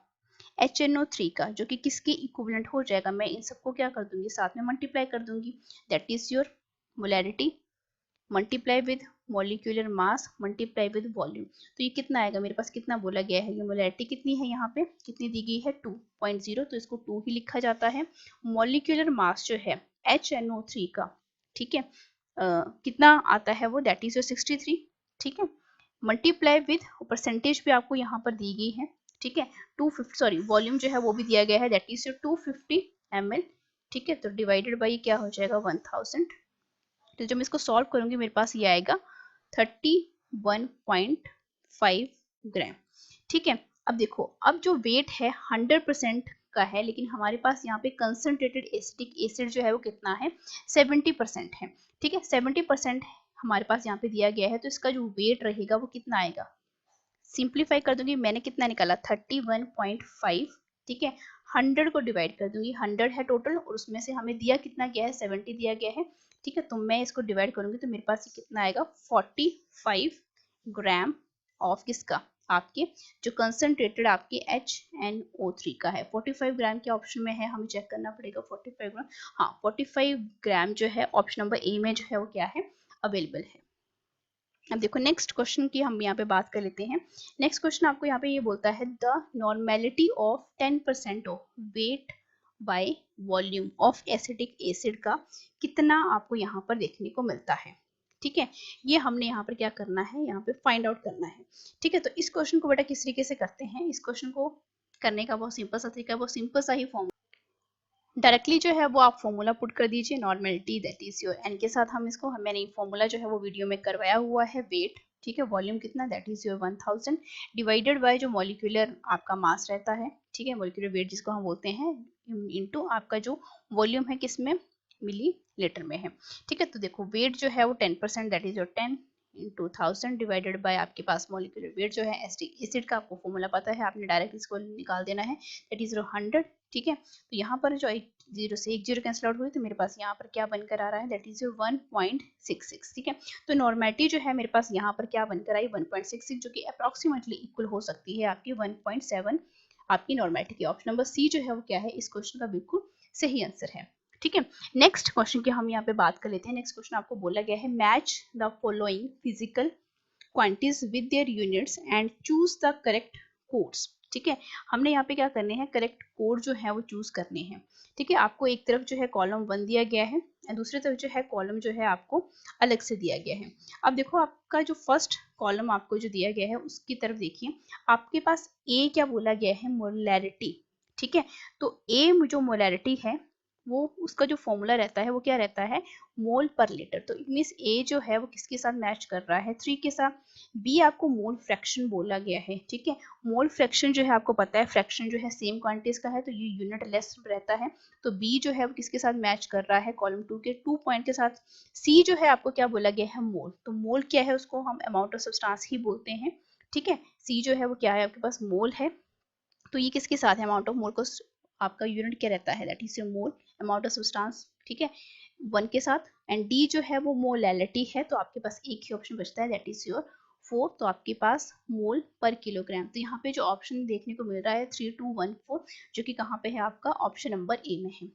HNO3 का, जो कि किसके इक्विवेलेंट हो जाएगा, मैं इन सबको क्या कर दूंगी, साथ में मल्टीप्लाई कर दूंगी, that is your molarity multiply with molecular mass multiply with volume. तो ये कितना आएगा, मेरे पास कितना बोला गया है, ये मोलैरिटी कितनी है, यहाँ पे कितनी दी गई है 2.0, तो इसको 2 ही लिखा जाता है। मॉलिक्यूलर मास जो है HNO3 का, ठीक है, कितना आता है वो, दैट इज योर 63। ठीक है, मल्टीप्लाई विद परसेंटेज भी आपको यहाँ पर दी गई है। ठीक है, 250 सॉरी वॉल्यूम जो है वो भी दिया गया है, दैट इज योर 250 ml। ठीक है, तो डिवाइडेड बाई क्या हो जाएगा 1000। तो जब मैं इसको सॉल्व करूंगी मेरे पास ये आएगा 31.5 ग्राम। ठीक है, अब देखो, अब जो वेट है 100% का है, लेकिन हमारे पास यहाँ पे कंसंट्रेटेड एसिटिक एसिड जो है वो कितना है 70% है। ठीक है, 70% हमारे पास यहाँ पे दिया गया है, तो इसका जो वेट रहेगा वो कितना आएगा, सिंप्लीफाई कर दूंगी, मैंने कितना निकाला 31.5। ठीक है, 100 को डिवाइड कर दूंगी, 100 है टोटल और उसमें से हमें दिया कितना गया है 70 दिया गया है। ठीक है, तो मैं इसको डिवाइड करूंगी तो मेरे पास ये कितना आएगा 45 ग्राम ऑफ किसका, आपके जो कंसंट्रेटेड आपके HNO3 का है। 45 ग्राम के ऑप्शन में है, हमें चेक करना पड़ेगा 45 ग्राम, हाँ 45 ग्राम जो है ऑप्शन नंबर ए में जो है वो क्या है अवेलेबल है। अब देखो नेक्स्ट क्वेश्चन की हम यहाँ पे बात कर लेते हैं। नेक्स्ट क्वेश्चन आपको यहाँ पे ये बोलता है the normality of 10% of weight by volume of acetic acid का कितना आपको यहाँ पर देखने को मिलता है। ठीक है, ये हमने यहाँ पर क्या करना है, यहाँ पे फाइंड आउट करना है। ठीक है, तो इस क्वेश्चन को बेटा किस तरीके से करते हैं, इस क्वेश्चन को करने का बहुत सिंपल सा तरीका है, बहुत सिंपल सा ही फॉर्म, डायरेक्टली जो है वो आप फॉर्मूला पुट कर दीजिए, normality that is your N के साथ हम इसको, मैंने फॉर्मूला जो है वो वीडियो में करवाया हुआ है, वेट, ठीक है, वॉल्यूम कितना that is your 1000 divided by जो मॉलिक्यूलर आपका मास रहता है, ठीक है, मॉलिक्यूलर वेट जिसको हम बोलते हैं, इनटू आपका जो वॉल्यूम है किसमें मिली लीटर में है। ठीक है, तो देखो वेट जो है वो 10% that is your 10 into 1000 divided by आपके पास मॉलिक्यूलर वेट जो है एसिड का, आपको फॉर्मूला पता है, आपने डायरेक्ट इसको निकाल देना है, दैट इज 100। ठीक है, तो यहाँ पर जो 0 से 1 0 कैंसिल आउट हुई, तो मेरे पास यहाँ पर क्या बनकर आ रहा है, दैट इज 1.66। ठीक है, तो नॉर्मेलिटी जो है मेरे पास यहाँ पर क्या बनकर आई 1.66, जो कि अप्रोक्सीमेटली इक्वल हो सकती है आपकी 1.7 आपकी नॉर्मेलिटी की। ऑप्शन नंबर सी जो है वो क्या है इस क्वेश्चन का बिल्कुल सही आंसर है। ठीक है, नेक्स्ट क्वेश्चन की हम यहाँ पे बात कर लेते हैं। नेक्स्ट क्वेश्चन आपको बोला गया है match the following physical quantities with their units and choose the correct codes. ठीक है, हमने यहाँ पे क्या करने हैं, करेक्ट कोड जो है वो चूज करने हैं। ठीक है, आपको एक तरफ जो है कॉलम 1 दिया गया है और दूसरी तरफ जो है कॉलम जो है आपको अलग से दिया गया है। अब देखो आपका जो फर्स्ट कॉलम आपको जो दिया गया है उसकी तरफ देखिए, आपके पास ए क्या बोला गया है, मोलैरिटी। ठीक है, तो ए जो मोलैरिटी है वो उसका जो फॉर्मूला रहता है वो क्या रहता है, मोल पर लीटर। तो इट मीन्स ए जो है वो किसके साथ मैच कर रहा है 3 के साथ। बी आपको मोल फ्रैक्शन बोला गया है। ठीक है, मोल फ्रैक्शन जो है आपको पता है, फ्रैक्शन जो है सेम क्वांटिटीज का है तो ये यूनिट लेस रहता है, तो बी जो है वो किसके साथ मैच कर रहा है, कॉलम 2 के 2 पॉइंट के साथ। सी जो है आपको क्या बोला गया है, मोल, तो मोल क्या है उसको हम अमाउंट ऑफ सब्सटेंस ही बोलते हैं। ठीक है, सी जो है वो क्या है आपके पास मोल है, तो ये किसके साथ है, अमाउंट ऑफ मोल को आपका यूनिट क्या रहता है, that is your mole, amount of substance ठीक है, 1 के साथ। एंड डी जो है वो मोलैलिटी है, तो आपके पास एक ही ऑप्शन बचता है, दैट इज योर 4। तो आपके पास मोल पर किलोग्राम। तो यहाँ पे जो ऑप्शन देखने को मिल रहा है 3214, जो कि कहाँ पे है आपका ऑप्शन नंबर ए में है।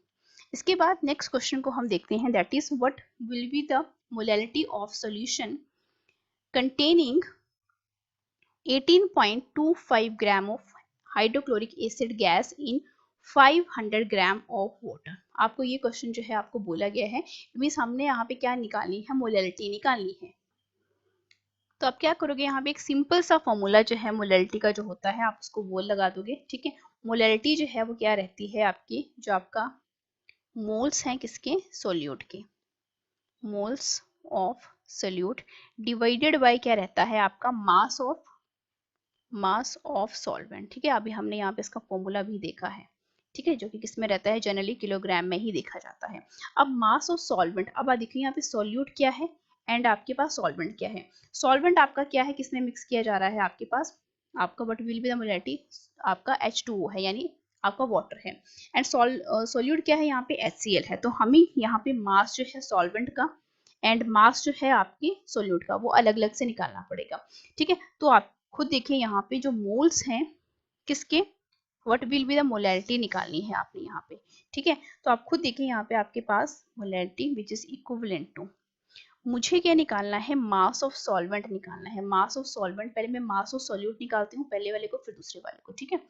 इसके बाद नेक्स्ट क्वेश्चन को हम देखते हैं, that is what will be the molality of solution containing 18.25 gram of hydrochloric acid gas in 500 gram of water. आपको ये क्वेश्चन जो है आपको बोला गया है, मीन्स हमने यहाँ पे क्या निकालनी है, मोलैलिटी निकालनी है। तो आप क्या करोगे, यहाँ पे एक सिंपल सा फॉर्मूला जो है मोलैलिटी का जो होता है, आप उसको वो लगा दोगे। ठीक है, मोलैलिटी जो है वो क्या रहती है आपकी, जो आपका मोल्स हैं किसके, सोल्यूट के, moles of solute divided by क्या रहता है आपका, मास ऑफ सॉल्वेंट। ठीक है, अभी हमने यहाँ पे इसका फॉर्मूला भी देखा है। ठीक है, जो कि किसमें रहता है, जनरली किलोग्राम में ही देखा जाता है। अब मास ऑफ सॉल्वेंट, अब देखिए यहाँ पे सॉल्यूट क्या है एंड आपके पास सॉल्वेंट क्या है। सॉल्वेंट आपका क्या है, किसमें मिक्स किया जा रहा है, आपके पास आपका what will be the molality, आपका H2O है, यानी आपका वाटर है। एंड सॉल्यूट क्या है, यहाँ पे HCl है। तो हमें यहाँ पे मास जो है सॉल्वेंट का एंड मास जो है आपकी सोल्यूट का, वो अलग अलग से निकालना पड़ेगा। ठीक है, तो आप खुद देखिए यहाँ पे जो मोल्स हैं किसके, what will be the molality निकालनी है आपने यहाँ पे। ठीक है, तो आप खुद देखिए यहाँ पे आपके पास molality which is equivalent to, मुझे क्या निकालना है, मास ऑफ सॉल्वेंट निकालना है। मास ऑफ सॉल्वेंट, पहले मैं मास ऑफ सॉल्यूट निकालती हूँ, पहले वाले को फिर दूसरे वाले को। ठीक है,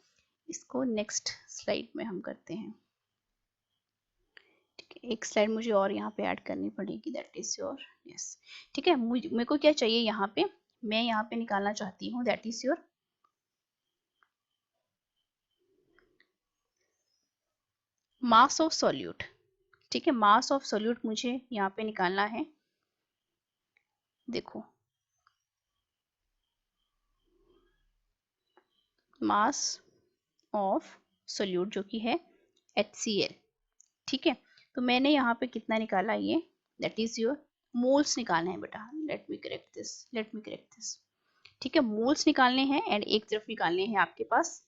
इसको नेक्स्ट स्लाइड में हम करते हैं। एक स्लाइड मुझे और यहाँ पे ऐड करनी पड़ेगी, दैट इज योर यस। ठीक है, मेरे को क्या चाहिए यहाँ पे, मैं यहाँ पे निकालना चाहती हूँ that is your mass of solute. ठीक है, मास ऑफ सॉल्यूट मुझे यहाँ पे निकालना है। देखो, मास ऑफ सॉल्यूट जो कि है HCl। ठीक है, तो मैंने यहाँ पे कितना निकाला, ये दैट इज योर मोल्स निकालना है बेटा। Let me correct this. ठीक है, मोल्स निकालने हैं एंड एक तरफ निकालने हैं आपके पास।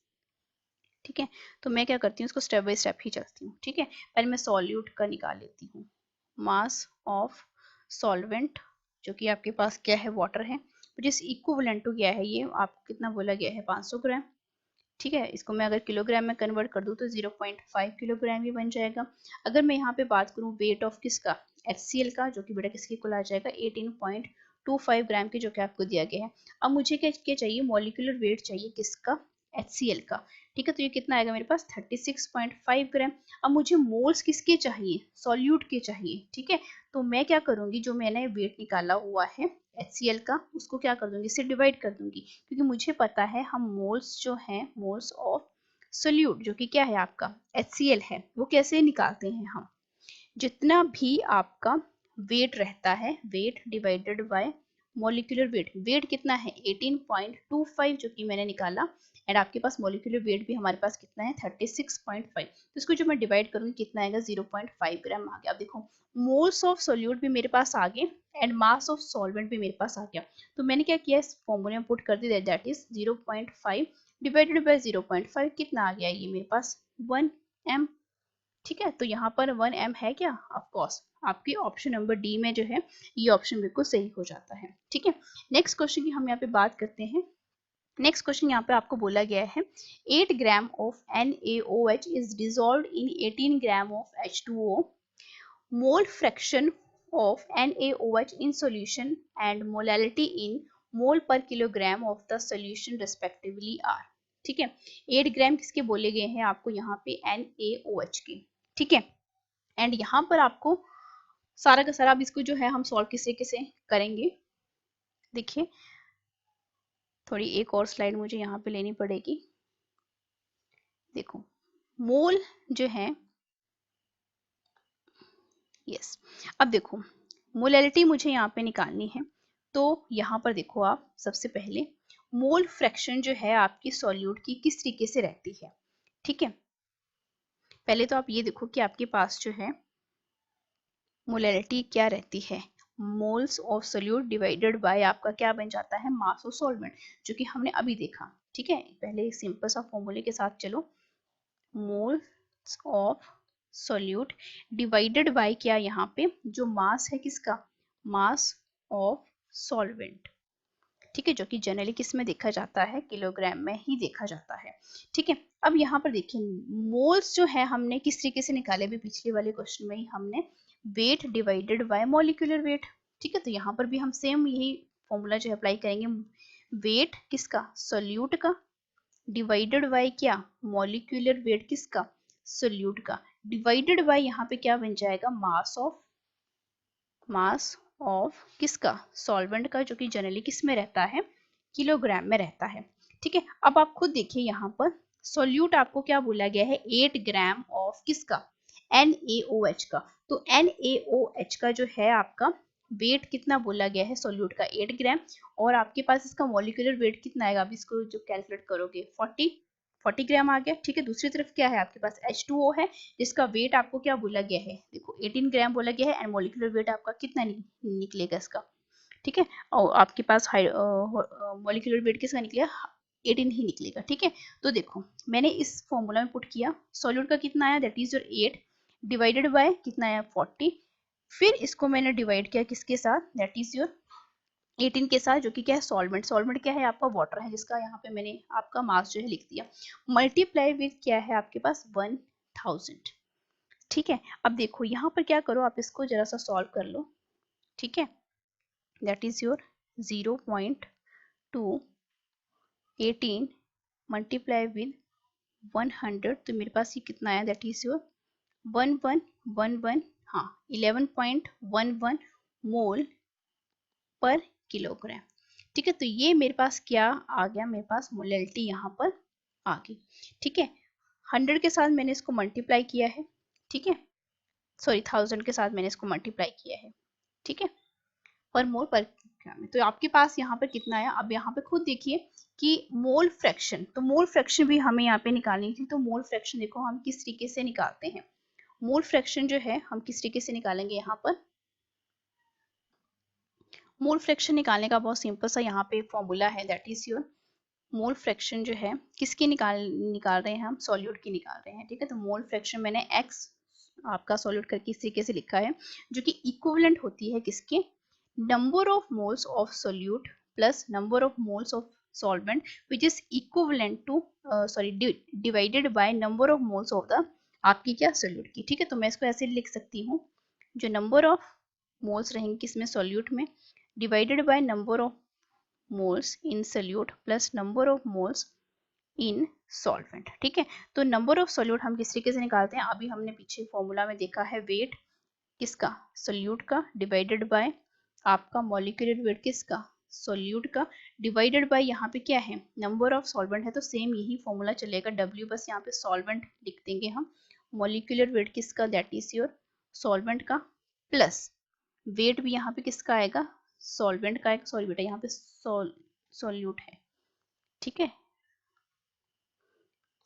ठीक है, तो मैं क्या करती हूँ, इसको स्टेप बाय स्टेप ही चलती हूँ। ठीक है, पहले मैं सॉल्यूट का निकाल लेती हूँ, मास ऑफ सॉल्वेंट जो कि आपके पास क्या है, वाटर है, जिस इक्विवेलेंट टू क्या है, ये आपको कितना बोला गया है, 500 ग्राम। ठीक है, इसको मैं अगर किलोग्राम में कन्वर्ट कर दूँ तो 0.5 किलोग्राम ही बन जाएगा। अगर मैं यहाँ पे बात करूँ वेट ऑफ किसका, HCl का, जो कि बेटा किसके कुल आ जाएगा, 18.25 ग्राम की, जो कि आपको दिया गया है। अब मुझे क्या क्या चाहिए, मॉलिक्यूलर वेट चाहिए किसका, HCl का। ठीक है, तो ये कितना आएगा मेरे पास, 36.5 ग्राम। अब मुझे मोल्स किसके चाहिए, सॉल्यूट के चाहिए। ठीक है, तो मैं क्या करूंगी, जो मैंने वेट निकाला हुआ है HCl का, उसको क्या कर दूंगी, इससे डिवाइड कर दूंगी, क्योंकि मुझे पता है हम मोल्स जो हैं, मोल्स ऑफ सोल्यूट जो कि क्या है आपका HCl है, वो कैसे निकालते हैं हम, जितना भी आपका वेट रहता है, weight divided by molecular weight. Weight कितना है, 18.25 जो कि मैंने निकाला, एंड आपके पास मॉलिक्यूलर वेट भी हमारे पास कितना है, 36.5। तो इसको जो मैं डिवाइड करूंगी कितना आएगा, 0.5 ग्राम आ गया। अब देखो, मोल्स ऑफ सोल्यूट भी मेरे पास आ गए एंड मास ऑफ सॉल्वेंट भी मेरे पास आ गया। तो मैंने क्या किया, इस फॉर्मूले में पुट कर दिया, दैट इज 0.5 डिवाइडेड बाय 0.5, कितना आ गया ये मेरे पास, 1 m। ठीक है, तो यहाँ पर 1 m है क्या, ऑफ कोर्स आपकी ऑप्शन नंबर डी में जो है ये ऑप्शन बिल्कुल सही हो जाता है। ठीक है, नेक्स्ट क्वेश्चन की हम यहाँ पे बात करते हैं। नेक्स्ट क्वेश्चन यहाँ पे आपको बोला गया है 8 gram of NaOH is dissolved in 18 gram of H2O, mole fraction of NaOH in solution and molality in mole per kilogram of the solution respectively are. ठीक है, 8 ग्राम किसके बोले गए हैं आपको यहाँ पे, NaOH के। ठीक है, एंड यहाँ पर आपको सारा का सारा, अब इसको जो है हम सॉल्व किस तरीके से करेंगे, देखिए थोड़ी एक और स्लाइड मुझे यहाँ पे लेनी पड़ेगी। देखो, मोल जो है, यस, अब देखो मोलैलिटी मुझे यहाँ पे निकालनी है। तो यहाँ पर देखो, आप सबसे पहले मोल फ्रैक्शन जो है आपकी सॉल्यूट की किस तरीके से रहती है। ठीक है, पहले तो आप ये देखो कि आपके पास जो है मोलैलिटी क्या रहती है, moles of solute divided by आपका क्या बन जाता है, मास ऑफ सॉल्वेंट, जो कि हमने अभी देखा। ठीक है, पहले सिंपल सा फॉर्मूले के साथ चलो, moles of solute divided by क्या, यहाँ पे जो मास है किसका, मास ऑफ सॉल्वेंट, ठीक है, जो कि जनरली किस में देखा जाता है, किलोग्राम में ही देखा जाता है, ठीक है। अब यहाँ पर देखिए मोल्स जो है हमने किस तरीके से निकाले, भी पिछले वाले क्वेश्चन में ही हमने wait divided by molecular wait, ठीक है। तो यहाँ पर भी हम सेम यही फॉर्मूला जो है अप्लाई करेंगे, वेट किसका, सोल्यूट का, डिवाइडेड बाय क्या, मॉलिक्यूलर वेट किसका, सोल्यूट का, डिवाइडेड बाय यहाँ पे क्या बन जाएगा, मास ऑफ किसका, सॉल्वेंट का, जो कि जनरली किस में रहता है, किलोग्राम में रहता है, ठीक है। अब आप खुद देखिए यहाँ पर सोल्यूट आपको क्या बोला गया है, 8 ग्राम ऑफ किसका, NaOH का। तो NaOH का जो है आपका वेट कितना बोला गया है सोल्यूट का, 8 ग्राम, और आपके पास इसका मॉलिक्यूलर वेट कितना आएगा, आप इसको जो कैलकुलेट करोगे 40 ग्राम आ गया, ठीक है। दूसरी तरफ क्या है आपके पास H2O है, जिसका वेट आपको क्या बोला गया है, देखो 18 ग्राम बोला गया है, एंड मॉलिक्यूलर वेट आपका कितना निकलेगा इसका, ठीक है। और आपके पास मॉलिक्यूलर वेट किसका निकलेगा, 18 ही निकलेगा, ठीक है। तो देखो मैंने इस फॉर्मूला में पुट किया, सॉल्यूट का कितना आया, that is your 8 divided by कितना आया 40, फिर इसको मैंने डिवाइड किया किसके साथ, दैट इज योर 18 के साथ, जो कि क्या है, सॉल्वेंट, सॉल्वेंट क्या है आपका, वाटर है, जिसका यहाँ पे मैंने आपका मास जो है लिख दिया, मल्टीप्लाई विथ क्या है आपके पास 1000, ठीक है। अब देखो यहाँ पर क्या करो, आप इसको जरा सा सॉल्व कर लो, ठीक है, that is your 0.2 18 multiply with 100, तो मेरे पास ये कितना आया, दैट इज योर 1111, हाँ 11.11 मोल पर किलोग्राम, ठीक है। तो ये मेरे पास क्या आ गया, मेरे पास मोलैलिटी यहाँ पर आ गई, ठीक है। 100 के साथ मैंने इसको मल्टीप्लाई किया है, ठीक है, सॉरी 1000 के साथ मैंने इसको मल्टीप्लाई किया है, ठीक है, पर मोल पर किलोग्राम में। तो आपके पास यहाँ पर कितना आया, अब यहाँ पे खुद देखिए कि मोल फ्रैक्शन, तो मोल फ्रैक्शन भी हमें यहाँ पे निकालनी थी। तो मोल फ्रैक्शन देखो हम किस तरीके से निकालते हैं, मोल फ्रैक्शन जो है हम किस तरीके से निकालेंगे, यहाँ पर मोल फ्रैक्शन निकालने का बहुत सिंपल सा यहाँ पे फॉर्मूला है, that is your mole fraction जो है किसकी निकाल रहे हैं हम, सॉल्यूट की निकाल रहे हैं, ठीक है। तो मोल फ्रैक्शन मैंने x आपका सॉल्यूट करके इस तरीके से लिखा है, जो कि इक्विवेलेंट होती है किसके, number of moles of solute plus number of moles of solvent which is equivalent to sorry divided by number of moles of the आपकी क्या, सोल्यूट की, ठीक है। तो मैं इसको ऐसे लिख सकती हूँ, जो नंबर ऑफ मोल्स रहेंगे किसमें, सोल्यूट में, divided by number of moles in solute plus number of moles in solvent, ठीक है। तो नंबर ऑफ सोल्यूट हम किस तरीके से निकालते हैं, अभी हमने पीछे फॉर्मूला में देखा है, वेट किसका, सोल्यूट का, डिवाइडेड बाय आपका मॉलिक्यूलर वेट किसका, सोल्यूट का, डिवाइडेड बाय यहाँ पे क्या है, नंबर ऑफ सॉल्वेंट है, तो सेम यही फॉर्मूला चलेगा, W बस यहाँ पे सॉल्वेंट लिख देंगे हम, मॉलिक्यूलर वेट किसका, दैट इज योर सॉल्वेंट का, प्लस वेट भी यहाँ पे किसका आएगा, सॉल्वेंट का आएगा, सॉरी बेटा यहाँ पे सोल्यूट है, ठीक है,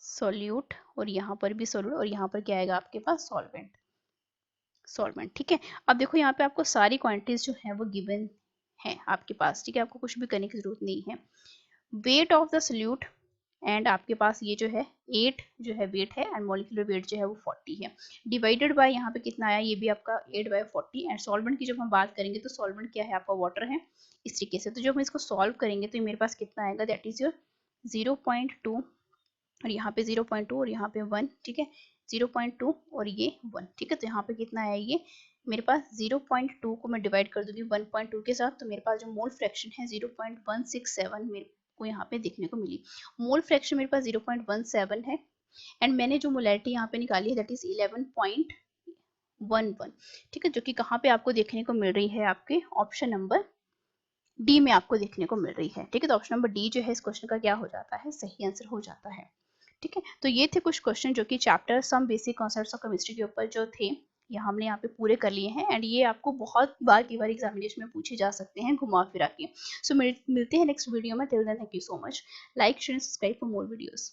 सोल्यूट, और यहाँ पर भी सोल्यूट, और यहाँ पर क्या आएगा आपके पास, सॉल्वेंट, ठीक है। अब देखो यहाँ पे आपको सारी क्वांटिटीज जो है वो गिवन है आपके पास, ठीक है, आपको कुछ भी करने की जरूरत नहीं है। Weight of the solute and आपके पास ये जो है 8 जो है वेट है, एंड मॉलिक्यूलर वेट जो है वो 40 है, डिवाइडेड बाय यहाँ पे कितना आया, ये भी आपका 8/40, एंड सॉल्वेंट की जब हम बात करेंगे तो सॉल्वेंट क्या है आपका, वाटर है, इस तरीके से। तो जब हम इसको सॉल्व करेंगे तो मेरे पास कितना आएगा, दैट इज योर 0.2, और यहाँ पे 0.2 और यहाँ पे 1, ठीक है, 0.2 और ये 1, ठीक है। तो यहाँ पे कितना है, ये मेरे पास 0.2 को मैं डिवाइड कर दूंगी 1.2 के साथ, तो मेरे पास जो मोल फ्रैक्शन है 0.167 मेरे को यहाँ पे देखने को मिली। मोल फ्रैक्शन मेरे पास 0.17 है, एंड मैंने जो मोलैरिटी यहाँ पे निकाली है दैट इज 11.11, ठीक है, जो कि कहाँ पे आपको देखने को मिल रही है, आपके ऑप्शन नंबर डी में आपको देखने को मिल रही है, ठीक है। तो ऑप्शन नंबर डी जो है इस क्वेश्चन का क्या हो जाता है, सही आंसर हो जाता है, ठीक है। तो ये थे कुछ क्वेश्चन जो कि chapter some basic concepts of chemistry के ऊपर जो थे, ये हमने यहाँ पे पूरे कर लिए हैं, एंड ये आपको बहुत बार की बार एग्जामिनेशन में पूछे जा सकते हैं घुमा फिरा के। सो मिलते हैं नेक्स्ट वीडियो में, till then thank you so much, like share subscribe for more videos.